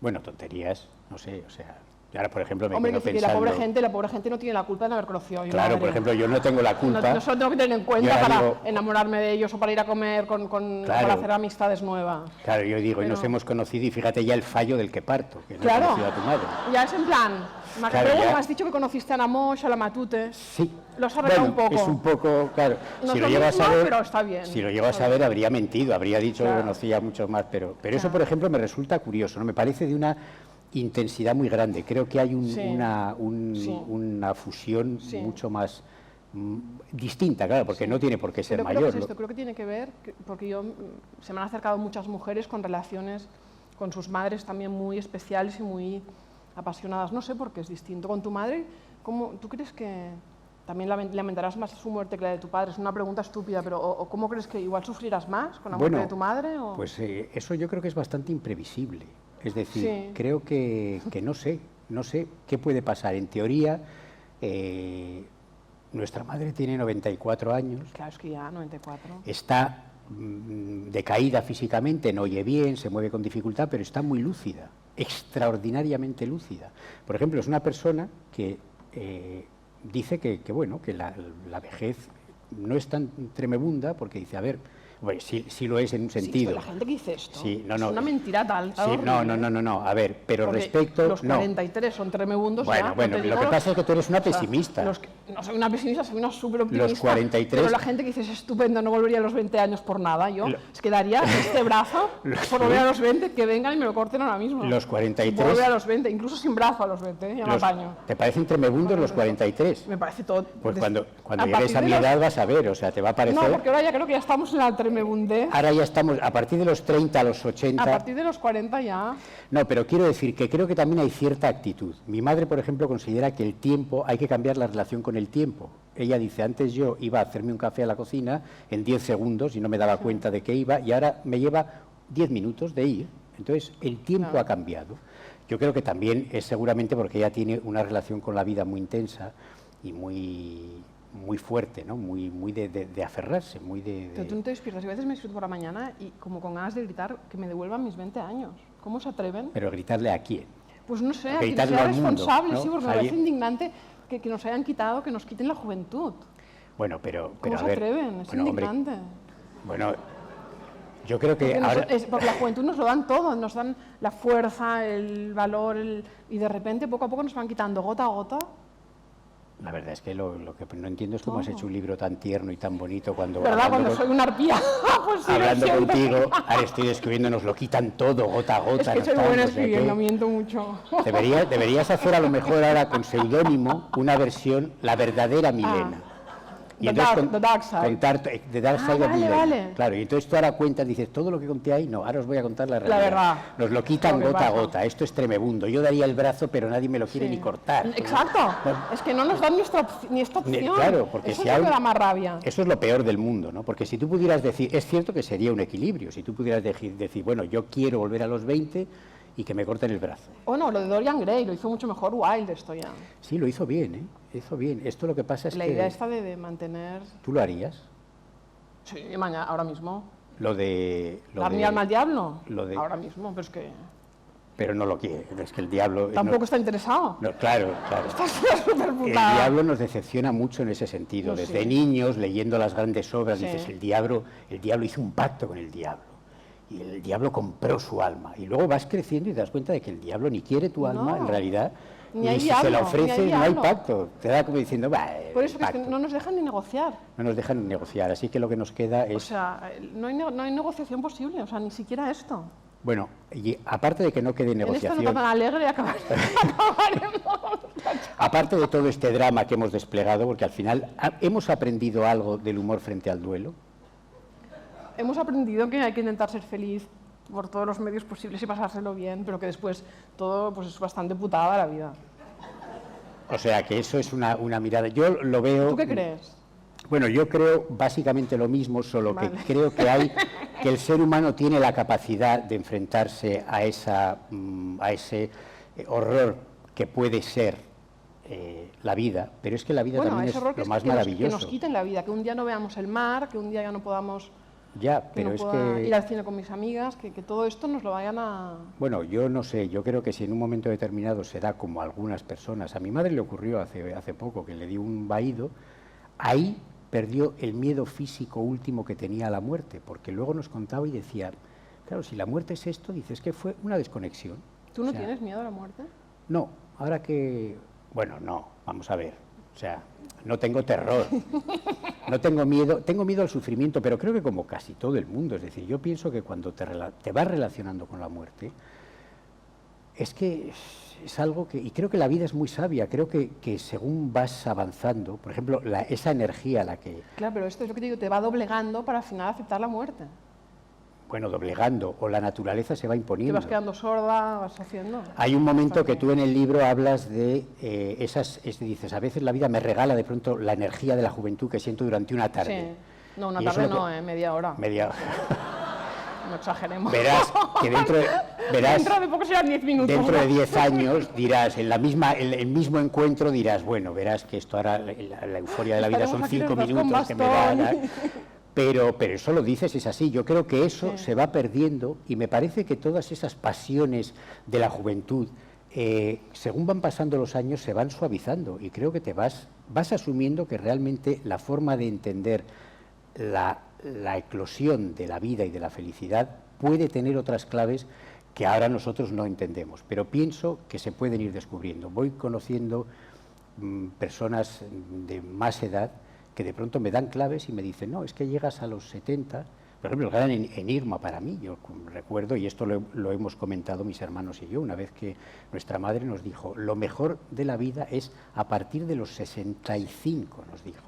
[SPEAKER 1] Bueno, tonterías, no sé, o sea... Y ahora, por ejemplo,
[SPEAKER 2] Hombre, que pensando... la pobre gente no tiene la culpa de no haber conocido a mi madre.
[SPEAKER 1] Por ejemplo, yo no tengo la culpa...
[SPEAKER 2] No solo tengo que tener en cuenta para enamorarme de ellos o para ir a comer, para hacer amistades nuevas.
[SPEAKER 1] Claro, yo digo, y nos hemos conocido y fíjate ya el fallo del que parto, que no he conocido a tu madre.
[SPEAKER 2] Ya es en plan... Pero bueno, me has dicho que conociste a Ana Moix, a la Matute...
[SPEAKER 1] Sí.
[SPEAKER 2] Lo has arreglado un poco.
[SPEAKER 1] Es un poco, claro...
[SPEAKER 2] No si lo llevas a ver, pero está bien.
[SPEAKER 1] Si lo llevas a ver, habría mentido, habría dicho que conocía mucho más, pero eso, por ejemplo, me resulta curioso, ¿no? Me parece de una intensidad muy grande. Creo que hay una fusión mucho más distinta, claro, porque no tiene por qué ser mayor.
[SPEAKER 2] Creo que tiene que ver, porque se me han acercado muchas mujeres con relaciones con sus madres también muy especiales y muy apasionadas. No sé por qué es distinto. Con tu madre, ¿tú crees que también lamentarás más su muerte que la de tu padre? Es una pregunta estúpida, pero ¿cómo crees que igual sufrirás más con la muerte de tu madre?
[SPEAKER 1] Pues eso yo creo que es bastante imprevisible. Es decir, creo que no sé qué puede pasar. En teoría, nuestra madre tiene 94 años.
[SPEAKER 2] Claro, es que ya 94.
[SPEAKER 1] Está decaída físicamente, no oye bien, se mueve con dificultad, pero está muy lúcida, extraordinariamente lúcida. Por ejemplo, es una persona que dice que la vejez no es tan tremebunda, porque dice, a ver, Bueno, sí lo es en un sentido.
[SPEAKER 2] Sí, la gente que dice esto
[SPEAKER 1] Sí, no,
[SPEAKER 2] es una mentira tal.
[SPEAKER 1] Sí, no, a ver, pero
[SPEAKER 2] Porque
[SPEAKER 1] respecto...
[SPEAKER 2] los 43 son tremebundos.
[SPEAKER 1] Bueno, lo que pasa es que tú eres una pesimista.
[SPEAKER 2] No soy una pesimista, soy una súper optimista.
[SPEAKER 1] Los 43...
[SPEAKER 2] Pero la gente que dice es estupendo, no volvería a los 20 años por nada. Yo es que daría este brazo por volver a los 20, que vengan y me lo corten ahora mismo.
[SPEAKER 1] Los 43...
[SPEAKER 2] Volver a los 20, incluso sin brazo a los 20, ya me apaño.
[SPEAKER 1] ¿Te parecen tremebundos los 43?
[SPEAKER 2] Me parece todo...
[SPEAKER 1] Pues cuando llegues a mi edad vas a ver, o sea, te va a parecer...
[SPEAKER 2] No, porque ahora ya creo que ya estamos en la tremebundez.
[SPEAKER 1] Ahora ya estamos, a partir de los 30, a los 80...
[SPEAKER 2] A partir de los 40 ya...
[SPEAKER 1] No, pero quiero decir que creo que también hay cierta actitud. Mi madre, por ejemplo, considera que el tiempo, hay que cambiar la relación con el tiempo. Ella dice, antes yo iba a hacerme un café a la cocina en 10 segundos y no me daba cuenta de que iba, y ahora me lleva 10 minutos de ir. Entonces, el tiempo ha cambiado. Yo creo que también es seguramente porque ella tiene una relación con la vida muy intensa y muy fuerte, ¿no? Muy de aferrarse, muy de...
[SPEAKER 2] Pero tú no te despiertas, y a veces me despierto por la mañana y como con ganas de gritar que me devuelvan mis 20 años. ¿Cómo se atreven?
[SPEAKER 1] Pero gritarle a quién.
[SPEAKER 2] Pues no sé, a quien
[SPEAKER 1] Gritarle
[SPEAKER 2] sea
[SPEAKER 1] al mundo,
[SPEAKER 2] responsable,
[SPEAKER 1] ¿no?
[SPEAKER 2] sí, porque me parece indignante que nos hayan quitado, que nos quiten la juventud.
[SPEAKER 1] Bueno, pero
[SPEAKER 2] ¿Cómo
[SPEAKER 1] a
[SPEAKER 2] se
[SPEAKER 1] ver,
[SPEAKER 2] atreven? Es indignante.
[SPEAKER 1] Bueno, yo creo que
[SPEAKER 2] porque la juventud nos lo dan todo, nos dan la fuerza, el valor, y de repente poco a poco nos van quitando gota a gota.
[SPEAKER 1] La verdad es que lo que no entiendo es cómo has hecho un libro tan tierno y tan bonito cuando...
[SPEAKER 2] ¿Verdad? Cuando soy una arpía. Pues sí,
[SPEAKER 1] hablando contigo, ahora estoy escribiendo, nos lo quitan todo, gota a gota.
[SPEAKER 2] Es que soy buena escribiendo, miento mucho.
[SPEAKER 1] Deberías hacer a lo mejor ahora con seudónimo una versión, La verdadera Milena.
[SPEAKER 2] The Dark Side.
[SPEAKER 1] The Dark Side of Milena.
[SPEAKER 2] Vale.
[SPEAKER 1] Claro, y entonces tú ahora cuentas, dices, todo lo que conté ahí, no, ahora os voy a contar la realidad.
[SPEAKER 2] La verdad.
[SPEAKER 1] Nos lo quitan gota a gota, esto es tremebundo. Yo daría el brazo, pero nadie me lo quiere ni cortar.
[SPEAKER 2] Exacto, es que no nos dan ni esta opción.
[SPEAKER 1] Claro, porque
[SPEAKER 2] eso
[SPEAKER 1] si
[SPEAKER 2] es lo que da más rabia.
[SPEAKER 1] Eso es lo peor del mundo, ¿no? Porque si tú pudieras decir, es cierto que sería un equilibrio, si tú pudieras decir, bueno, yo quiero volver a los 20 y que me corten el brazo.
[SPEAKER 2] O no, lo de Dorian Gray lo hizo mucho mejor Wilde esto ya.
[SPEAKER 1] Sí, lo hizo bien, ¿eh? Hizo bien. Esto lo que pasa es que...
[SPEAKER 2] La idea esta de mantener...
[SPEAKER 1] ¿Tú lo harías?
[SPEAKER 2] Sí, mañana, ahora mismo.
[SPEAKER 1] Lo de...
[SPEAKER 2] ¿Dar mi alma al diablo?
[SPEAKER 1] Lo de...
[SPEAKER 2] Ahora mismo, pero es que...
[SPEAKER 1] Pero no lo quiere, es que el diablo...
[SPEAKER 2] Tampoco está interesado.
[SPEAKER 1] No, claro.
[SPEAKER 2] Está súper putada.
[SPEAKER 1] El diablo nos decepciona mucho en ese sentido. Desde niños, leyendo las grandes obras, dices, el diablo hizo un pacto con el diablo. Y el diablo compró su alma. Y luego vas creciendo y te das cuenta de que el diablo ni quiere tu alma, en realidad.
[SPEAKER 2] Ni
[SPEAKER 1] y
[SPEAKER 2] hay
[SPEAKER 1] si
[SPEAKER 2] diablo,
[SPEAKER 1] se la ofrece,
[SPEAKER 2] ni hay
[SPEAKER 1] no hay
[SPEAKER 2] diablo.
[SPEAKER 1] pacto. Te da como diciendo,
[SPEAKER 2] Por eso que es que no nos dejan ni negociar.
[SPEAKER 1] No nos dejan ni negociar. Así que lo que nos queda es...
[SPEAKER 2] O sea, no hay negociación posible, o sea, ni siquiera esto.
[SPEAKER 1] Bueno, y aparte de que no quede negociación...
[SPEAKER 2] En esta nota tan alegre acabaremos.
[SPEAKER 1] Aparte de todo este drama que hemos desplegado, porque al final hemos aprendido algo del humor frente al duelo.
[SPEAKER 2] Hemos aprendido que hay que intentar ser feliz por todos los medios posibles y pasárselo bien, pero que después todo pues, es bastante putada la vida.
[SPEAKER 1] O sea, que eso es una mirada... Yo lo veo...
[SPEAKER 2] ¿Tú qué crees?
[SPEAKER 1] Bueno, yo creo básicamente lo mismo, solo que creo que el ser humano tiene la capacidad de enfrentarse a ese horror que puede ser la vida, pero es que la vida también es lo más maravilloso.
[SPEAKER 2] Que nos quiten la vida, que un día no veamos el mar, que un día ya no podamos...
[SPEAKER 1] Ya, pero es que...
[SPEAKER 2] ir al cine con mis amigas, que todo esto nos lo vayan a...
[SPEAKER 1] Bueno, yo no sé, yo creo que si en un momento determinado se da como a algunas personas, a mi madre le ocurrió hace poco, que le dio un vaído, ahí perdió el miedo físico último que tenía a la muerte, porque luego nos contaba y decía, claro, si la muerte es esto, dices que fue una desconexión.
[SPEAKER 2] ¿Tú no tienes miedo a la muerte?
[SPEAKER 1] No, ahora que... Bueno, no, vamos a ver, o sea, no tengo terror, no tengo miedo al sufrimiento, pero creo que como casi todo el mundo, es decir, yo pienso que cuando te vas relacionando con la muerte, es que es algo que, y creo que la vida es muy sabia, creo que según vas avanzando, por ejemplo, esa energía la que...
[SPEAKER 2] Claro, pero esto es lo que te digo, te va doblegando para al final aceptar la muerte.
[SPEAKER 1] Bueno, doblegando, o la naturaleza se va imponiendo.
[SPEAKER 2] Te vas quedando sorda, vas haciendo...
[SPEAKER 1] Hay un momento que tú en el libro hablas de dices, a veces la vida me regala de pronto la energía de la juventud que siento durante una tarde.
[SPEAKER 2] Sí, no, una tarde no, media hora.
[SPEAKER 1] Media hora.
[SPEAKER 2] No exageremos.
[SPEAKER 1] Verás que dentro
[SPEAKER 2] de poco serán 10 minutos.
[SPEAKER 1] Dentro de 10 años dirás, en el mismo encuentro dirás, bueno, verás que esto ahora, la euforia de la vida son 5 minutos que me dan. Pero eso lo dices, es así. Yo creo que eso se va perdiendo y me parece que todas esas pasiones de la juventud, según van pasando los años, se van suavizando y creo que vas asumiendo que realmente la forma de entender la eclosión de la vida y de la felicidad puede tener otras claves que ahora nosotros no entendemos, pero pienso que se pueden ir descubriendo. Voy conociendo personas de más edad que de pronto me dan claves y me dicen, no, es que llegas a los 70, por ejemplo, el gran enigma para mí, yo recuerdo, y esto lo hemos comentado mis hermanos y yo, una vez que nuestra madre nos dijo, lo mejor de la vida es a partir de los 65, nos dijo.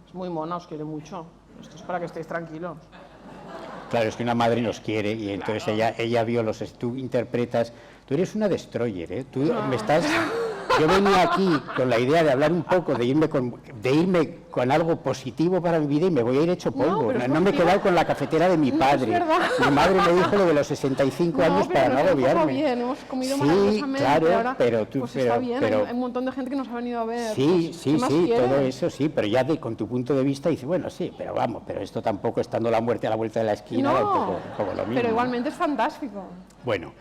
[SPEAKER 2] Es muy mona, os quiere mucho. Esto es para que estéis tranquilos.
[SPEAKER 1] Claro, es que una madre nos quiere y entonces ella vio tú interpretas, tú eres una destroyer, ¿eh? Yo venía aquí con la idea de hablar un poco, de irme con algo positivo para mi vida y me voy a ir hecho polvo. No me he quedado con la cafetera de mi padre. Mi madre me dijo lo de los 65 años para no agobiarme.
[SPEAKER 2] Bien, hemos comido
[SPEAKER 1] sí,
[SPEAKER 2] maravillosamente,
[SPEAKER 1] claro,
[SPEAKER 2] ahora,
[SPEAKER 1] pero tú...
[SPEAKER 2] pues está bien, hay un montón de gente que nos ha venido a ver.
[SPEAKER 1] Sí,
[SPEAKER 2] pues,
[SPEAKER 1] sí,
[SPEAKER 2] ¿qué más
[SPEAKER 1] sí,
[SPEAKER 2] quieres?
[SPEAKER 1] todo eso sí, pero ya con tu punto de vista dices, bueno, sí, pero vamos, pero esto tampoco estando la muerte a la vuelta de la esquina, era un poco lo mismo.
[SPEAKER 2] Pero igualmente es fantástico.
[SPEAKER 1] Bueno,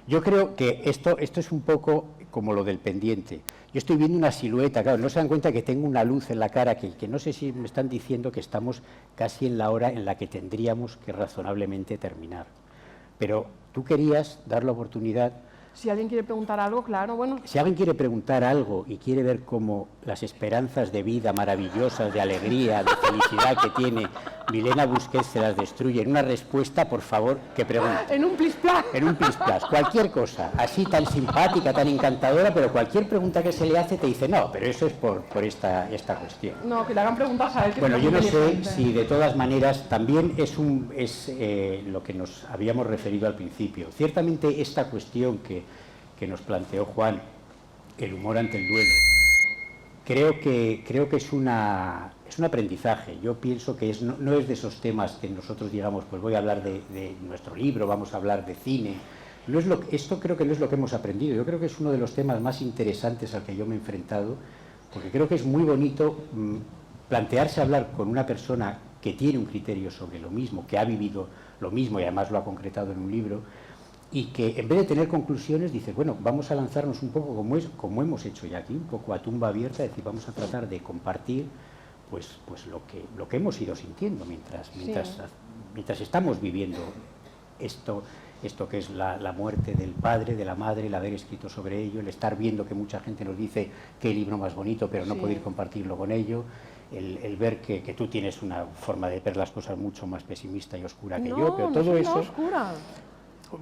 [SPEAKER 1] yo creo que esto es un poco como lo del pendiente. Yo estoy viendo una silueta, claro, no se dan cuenta que tengo una luz en la cara que no sé si me están diciendo que estamos casi en la hora en la que tendríamos que razonablemente terminar. Pero tú querías dar la oportunidad...
[SPEAKER 2] Si alguien quiere preguntar algo, claro, bueno...
[SPEAKER 1] Si alguien quiere preguntar algo y quiere ver cómo las esperanzas de vida maravillosas, de alegría, de felicidad que tiene Milena Busquets se las destruye en una respuesta, por favor, que pregunte.
[SPEAKER 2] En un plis-plas.
[SPEAKER 1] En un plis-plas, cualquier cosa, así tan simpática, tan encantadora, pero cualquier pregunta que se le hace te dice, no, pero eso es por esta cuestión.
[SPEAKER 2] No, que le hagan preguntas a él.
[SPEAKER 1] Bueno, yo no sé si de todas maneras también es lo que nos habíamos referido al principio. Ciertamente esta cuestión que nos planteó Juan, el humor ante el duelo, creo que es un aprendizaje. Yo pienso que no es de esos temas que nosotros digamos, pues voy a hablar de nuestro libro, vamos a hablar de cine. Esto creo que no es lo que hemos aprendido. Yo creo que es uno de los temas más interesantes al que yo me he enfrentado, porque creo que es muy bonito plantearse hablar con una persona que tiene un criterio sobre lo mismo, que ha vivido lo mismo y además lo ha concretado en un libro, y que en vez de tener conclusiones dice, bueno, vamos a lanzarnos un poco como hemos hecho ya aquí, un poco a tumba abierta, es decir, vamos a tratar de compartir pues lo que hemos ido sintiendo mientras estamos viviendo esto que es la muerte del padre, de la madre, el haber escrito sobre ello, el estar viendo que mucha gente nos dice qué libro más bonito, pero no poder compartirlo con ello, el ver que tú tienes una forma de ver las cosas mucho más pesimista y oscura que yo, pero todo eso...
[SPEAKER 2] oscura.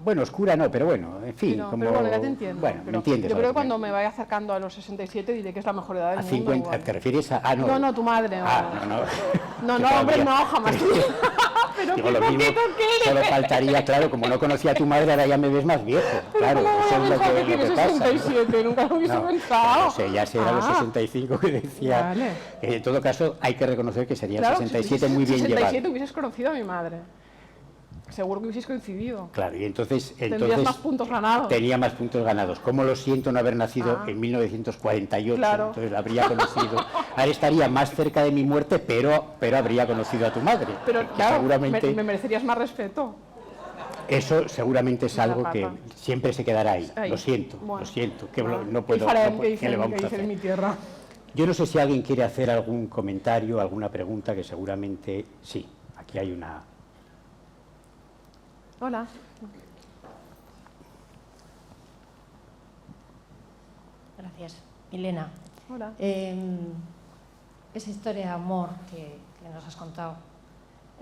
[SPEAKER 1] Bueno, oscura no, pero bueno, en fin.
[SPEAKER 2] Pero bueno, ya te entiendo.
[SPEAKER 1] Bueno, me entiendes.
[SPEAKER 2] Yo creo que cuando me vaya acercando a los 67 diré que es la mejor edad del
[SPEAKER 1] a
[SPEAKER 2] mundo.
[SPEAKER 1] 50,
[SPEAKER 2] igual.
[SPEAKER 1] ¿te refieres a...? No,
[SPEAKER 2] no, tu madre. No, hombre, no, jamás. Pero
[SPEAKER 1] digo,
[SPEAKER 2] qué
[SPEAKER 1] lo mismo,
[SPEAKER 2] poquito que
[SPEAKER 1] solo faltaría, claro, como no conocía a tu madre, ahora ya me ves más viejo. Claro, eso es lo que pasa.
[SPEAKER 2] 67, nunca lo hubiese pensado.
[SPEAKER 1] No sé, ya será los 65 que decía.
[SPEAKER 2] Vale.
[SPEAKER 1] En todo caso, hay que reconocer que sería
[SPEAKER 2] Claro,
[SPEAKER 1] 67 muy bien
[SPEAKER 2] 67
[SPEAKER 1] llevado.
[SPEAKER 2] hubieses conocido a mi madre. Seguro que hubieseis coincidido.
[SPEAKER 1] Claro, y entonces
[SPEAKER 2] tendrías más puntos ganados.
[SPEAKER 1] Tenía más puntos ganados. ¿Cómo lo siento no haber nacido en 1948?
[SPEAKER 2] Claro.
[SPEAKER 1] Entonces habría conocido. Ahora estaría más cerca de mi muerte, pero habría conocido a tu madre.
[SPEAKER 2] Pero
[SPEAKER 1] que
[SPEAKER 2] claro,
[SPEAKER 1] seguramente
[SPEAKER 2] me merecerías más respeto.
[SPEAKER 1] Eso seguramente es algo que siempre se quedará ahí. Lo siento,
[SPEAKER 2] bueno.
[SPEAKER 1] lo siento. Que no puedo.
[SPEAKER 2] ¿Qué le vamos a hacer en mi tierra?
[SPEAKER 1] Yo no sé si alguien quiere hacer algún comentario, alguna pregunta, que seguramente sí. Aquí hay una.
[SPEAKER 2] Hola.
[SPEAKER 3] Gracias. Milena.
[SPEAKER 2] Hola.
[SPEAKER 3] Esa historia de amor que nos has contado,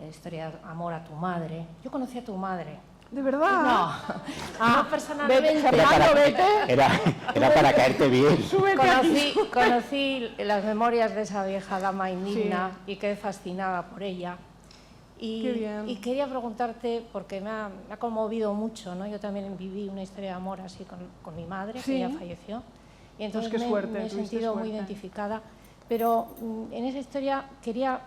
[SPEAKER 3] historia de amor a tu madre. Yo conocí a tu madre.
[SPEAKER 2] ¿De verdad?
[SPEAKER 3] No personalmente.
[SPEAKER 1] Era para caerte bien.
[SPEAKER 3] Conocí las memorias de esa vieja dama indigna y quedé fascinada por ella. Y quería preguntarte, porque me ha conmovido mucho, ¿no? Yo también viví una historia de amor así con mi madre, que ya falleció, y entonces me he sentido muy identificada. Pero en esa historia quería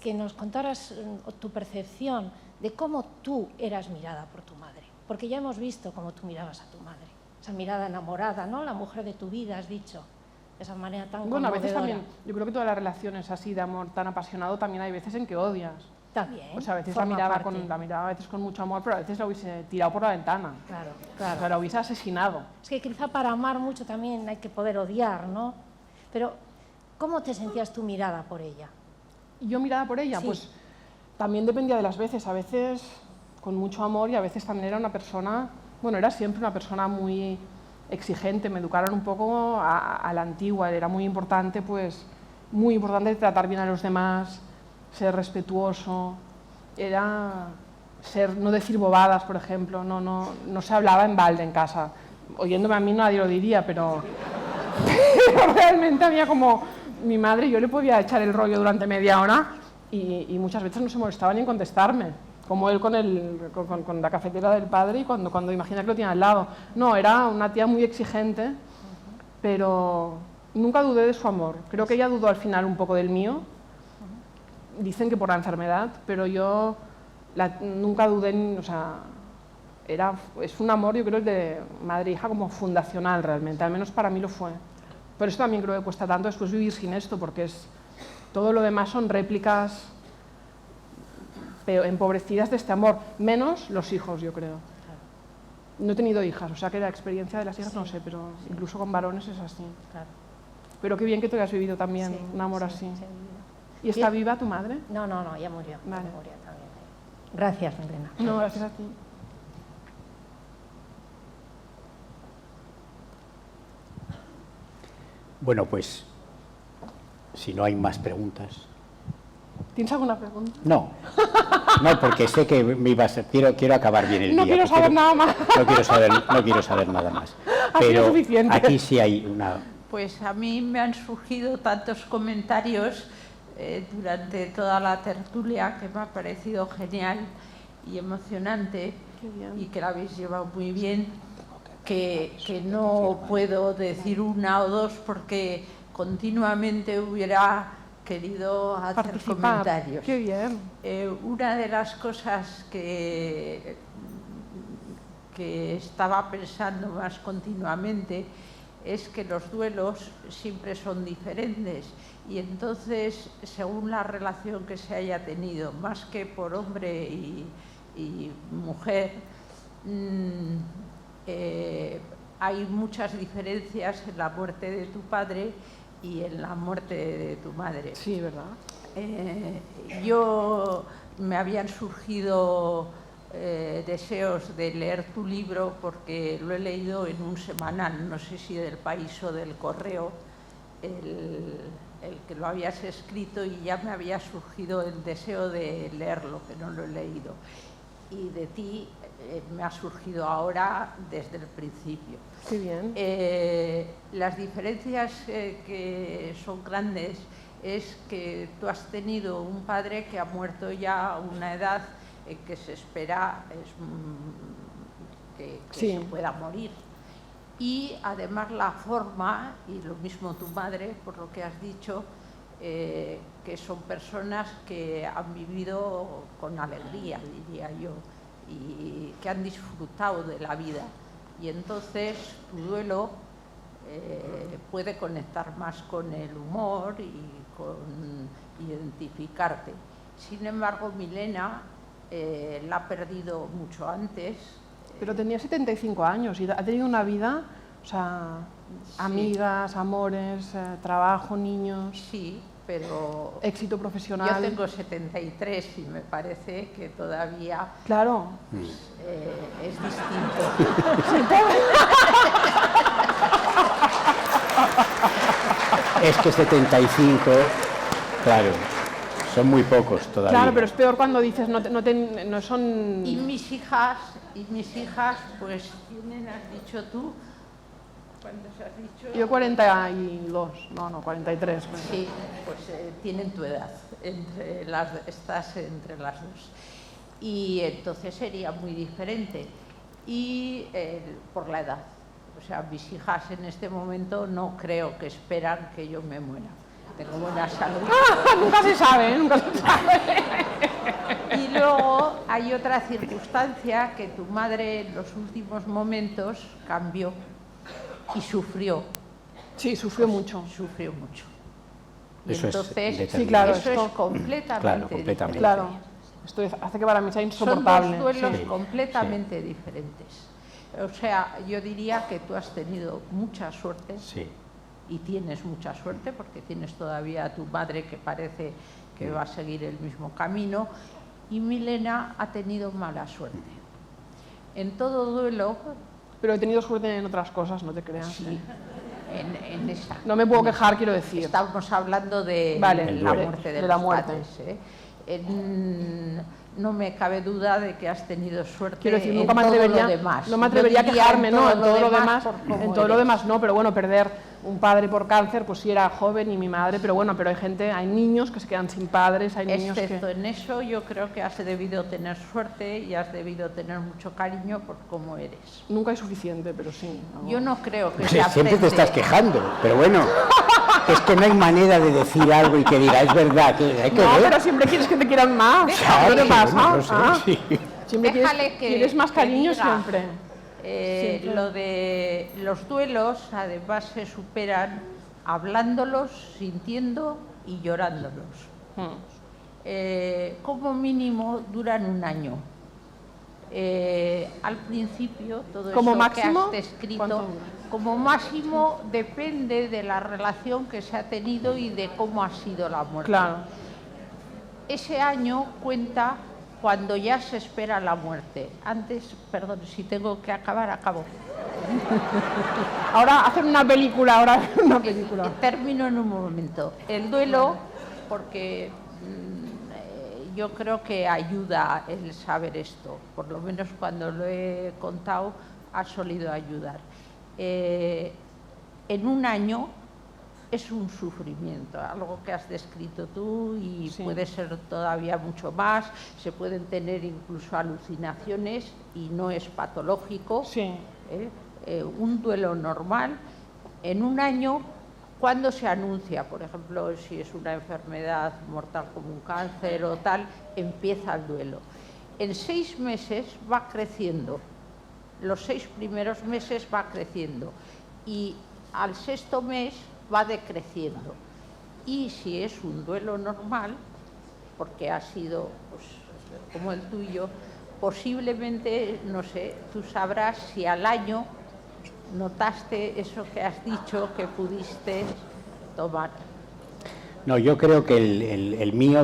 [SPEAKER 3] que nos contaras tu percepción de cómo tú eras mirada por tu madre, porque ya hemos visto cómo tú mirabas a tu madre, esa mirada enamorada, ¿no? La mujer de tu vida, has dicho, de esa manera tan conmovedora.
[SPEAKER 2] Bueno, a veces también, yo creo que todas las relaciones así de amor tan apasionado también hay veces en que odias.
[SPEAKER 3] También.
[SPEAKER 2] O sea, a veces la miraba a veces con mucho amor, pero a veces la hubiese tirado por la ventana.
[SPEAKER 3] Claro.
[SPEAKER 2] O sea, la hubiese asesinado.
[SPEAKER 3] Es que quizá para amar mucho también hay que poder odiar, ¿no? Pero, ¿cómo te sentías tú mirada por ella?
[SPEAKER 2] yo mirada por ella,
[SPEAKER 3] Sí.
[SPEAKER 2] pues también dependía de las veces, a veces con mucho amor y a veces también era una persona, bueno, era siempre una persona muy exigente, me educaron un poco a la antigua, era muy importante, pues, muy importante tratar bien a los demás, ser respetuoso, era no decir bobadas, por ejemplo, no se hablaba en balde en casa. Oyéndome a mí nadie lo diría, pero realmente había como mi madre, yo le podía echar el rollo durante media hora y muchas veces no se molestaba ni en contestarme, como él con la cafetera del padre y cuando imagina que lo tiene al lado. No, era una tía muy exigente, pero nunca dudé de su amor. Creo que ella dudó al final un poco del mío. Dicen que por la enfermedad, pero yo nunca dudé, o sea, es un amor, yo creo, de madre e hija como fundacional realmente, al menos para mí lo fue. Por eso también creo que cuesta tanto después vivir sin esto, porque todo lo demás son réplicas empobrecidas de este amor, menos los hijos, yo creo. No he tenido hijas, o sea que la experiencia de las hijas no sé, pero incluso con varones es así.
[SPEAKER 3] Claro.
[SPEAKER 2] Pero qué bien que tú hayas vivido también un amor así. ¿Y está viva tu madre?
[SPEAKER 3] No, ya murió.
[SPEAKER 2] Vale.
[SPEAKER 3] Ya murió también. Gracias, Elena.
[SPEAKER 2] No, gracias a ti.
[SPEAKER 1] Bueno, pues, si no hay más preguntas.
[SPEAKER 2] ¿Tienes alguna pregunta?
[SPEAKER 1] No, porque sé que me iba a ser, quiero acabar bien el día.
[SPEAKER 2] No quiero saber nada más.
[SPEAKER 1] No quiero saber nada más.
[SPEAKER 2] Ha sido
[SPEAKER 1] Pero
[SPEAKER 2] suficiente.
[SPEAKER 1] aquí sí hay una...
[SPEAKER 4] Pues a mí me han surgido tantos comentarios durante toda la tertulia que me ha parecido genial y emocionante y que la habéis llevado muy bien, que no puedo decir una o dos porque continuamente hubiera querido hacer
[SPEAKER 2] Participar.
[SPEAKER 4] comentarios.
[SPEAKER 2] Qué bien.
[SPEAKER 4] Una de las cosas que estaba pensando más continuamente es que los duelos siempre son diferentes y entonces, según la relación que se haya tenido, más que por hombre y mujer, hay muchas diferencias en la muerte de tu padre y en la muerte de tu madre.
[SPEAKER 2] Sí, ¿verdad?
[SPEAKER 4] Me habían surgido deseos de leer tu libro porque lo he leído en un semanal, no sé si del País o del Correo, el que lo habías escrito, y ya me había surgido el deseo de leerlo, que no lo he leído. Y de ti me ha surgido ahora desde el principio.
[SPEAKER 2] Qué bien.
[SPEAKER 4] Las diferencias que son grandes es que tú has tenido un padre que ha muerto ya a una edad que se espera que se pueda morir. Y además la forma, y lo mismo tu madre, por lo que has dicho, que son personas que han vivido con alegría, diría yo, y que han disfrutado de la vida. Y entonces tu duelo puede conectar más con el humor y con identificarte. Sin embargo, Milena la ha perdido mucho antes.
[SPEAKER 2] Pero tenía 75 años y ha tenido una vida, o sea,
[SPEAKER 4] sí,
[SPEAKER 2] amigas, amores, trabajo, niños.
[SPEAKER 4] Sí, pero
[SPEAKER 2] éxito profesional.
[SPEAKER 4] Yo tengo 73 y me parece que todavía
[SPEAKER 2] claro.
[SPEAKER 4] Es distinto.
[SPEAKER 1] Es que 75, claro, son muy pocos todavía.
[SPEAKER 2] Claro, pero es peor cuando dices no son...
[SPEAKER 4] Y mis hijas, pues tienen, has dicho tú, ¿cuántos has dicho?
[SPEAKER 2] Yo 42, no, 43.
[SPEAKER 4] Sí, pues tienen tu edad, estás entre las dos. Y entonces sería muy diferente. Y por la edad. O sea, mis hijas en este momento no creo que esperan que yo me muera. Tengo buena salud.
[SPEAKER 2] Nunca se sabe, nunca se sabe.
[SPEAKER 4] Y luego hay otra circunstancia que tu madre en los últimos momentos cambió y sufrió.
[SPEAKER 2] Sí, sufrió mucho.
[SPEAKER 4] Sufrió mucho. Y
[SPEAKER 1] eso
[SPEAKER 4] entonces,
[SPEAKER 1] es
[SPEAKER 2] sí, claro,
[SPEAKER 4] eso es completamente diferente.
[SPEAKER 2] Claro, esto hace que para mí sea insoportable.
[SPEAKER 4] Son dos duelos completamente diferentes. O sea, yo diría que tú has tenido mucha suerte y tienes mucha suerte porque tienes todavía a tu madre que parece que va a seguir el mismo camino, y Milena ha tenido mala suerte. En todo duelo...
[SPEAKER 2] Pero he tenido suerte en otras cosas, no te creas.
[SPEAKER 4] Sí, en esta.
[SPEAKER 2] No me puedo quejar, quiero decir.
[SPEAKER 4] Estamos hablando de la muerte de los padres, no me cabe duda de que has tenido suerte.
[SPEAKER 2] Quiero decir,
[SPEAKER 4] nunca
[SPEAKER 2] no me atrevería a quejarme, no, en todo lo demás no, pero bueno, perder un padre por cáncer, pues sí era joven y mi madre, pero bueno, pero hay niños que se quedan sin padres, hay niños
[SPEAKER 4] Excepto en eso, yo creo que has debido tener suerte y has debido tener mucho cariño por cómo eres.
[SPEAKER 2] Nunca es suficiente, pero sí.
[SPEAKER 4] Yo no creo que
[SPEAKER 1] sea, siempre te estás quejando, pero bueno, es que no hay manera de decir algo y que diga, es verdad, que hay que ver.
[SPEAKER 2] Pero siempre quieres que te quieran más.
[SPEAKER 1] Claro,
[SPEAKER 2] ¿Qué te pasa?
[SPEAKER 1] Bueno, no sé, sí.
[SPEAKER 2] Siempre quieres más cariño siempre.
[SPEAKER 4] Lo de los duelos, además, se superan hablándolos, sintiendo y llorándolos. Como mínimo duran un año. Al principio, todo eso que has descrito, como máximo depende de la relación que se ha tenido y de cómo ha sido la muerte.
[SPEAKER 2] Claro.
[SPEAKER 4] Ese año cuenta cuando ya se espera la muerte. Antes, perdón, si tengo que acabar, acabo.
[SPEAKER 2] Ahora hacen una película,
[SPEAKER 4] Termino en un momento. El duelo, porque yo creo que ayuda el saber esto, por lo menos cuando lo he contado ha solido ayudar. En un año es un sufrimiento, algo que has descrito tú y puede ser todavía mucho más, se pueden tener incluso alucinaciones y no es patológico. Un duelo normal, en un año, ¿cuándo se anuncia? Por ejemplo, si es una enfermedad mortal como un cáncer o tal, empieza el duelo. En 6 meses va creciendo, los 6 primeros meses va creciendo y al 6.º mes va decreciendo. Y si es un duelo normal, porque ha sido pues, como el tuyo, posiblemente, no sé, tú sabrás si al año notaste eso que has dicho que pudiste tomar.
[SPEAKER 1] No, yo creo que el mío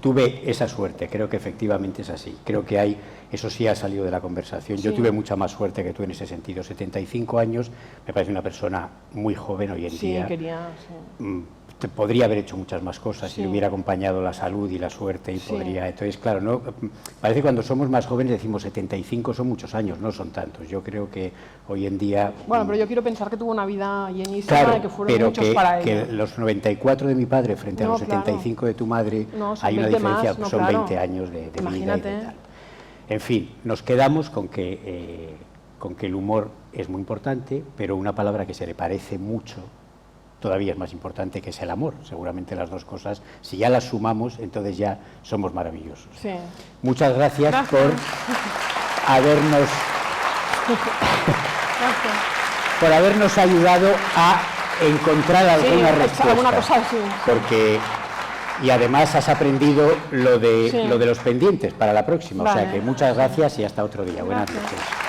[SPEAKER 1] tuve esa suerte, creo que efectivamente es así. Creo que eso sí ha salido de la conversación. Yo tuve mucha más suerte que tú en ese sentido. 75 años, me parece una persona muy joven hoy en día. Podría haber hecho muchas más cosas si le hubiera acompañado la salud y la suerte y podría. Entonces, claro, no, parece que cuando somos más jóvenes decimos 75 son muchos años, no son tantos. Yo creo que hoy en día...
[SPEAKER 2] Bueno, pero yo quiero pensar que tuvo una vida llenísima y que fueron muchos para ella.
[SPEAKER 1] Que los 94 de mi padre frente a los 75 de tu madre, hay una diferencia, son 20 años de vida y de tal. En fin, nos quedamos con que el humor es muy importante, pero una palabra que se le parece mucho todavía es más importante, que es el amor. Seguramente las dos cosas, si ya las sumamos, entonces ya somos maravillosos. Muchas gracias por habernos ayudado a encontrar alguna respuesta. Y además has aprendido lo de los pendientes para la próxima. O sea que muchas gracias y hasta otro día. Buenas noches.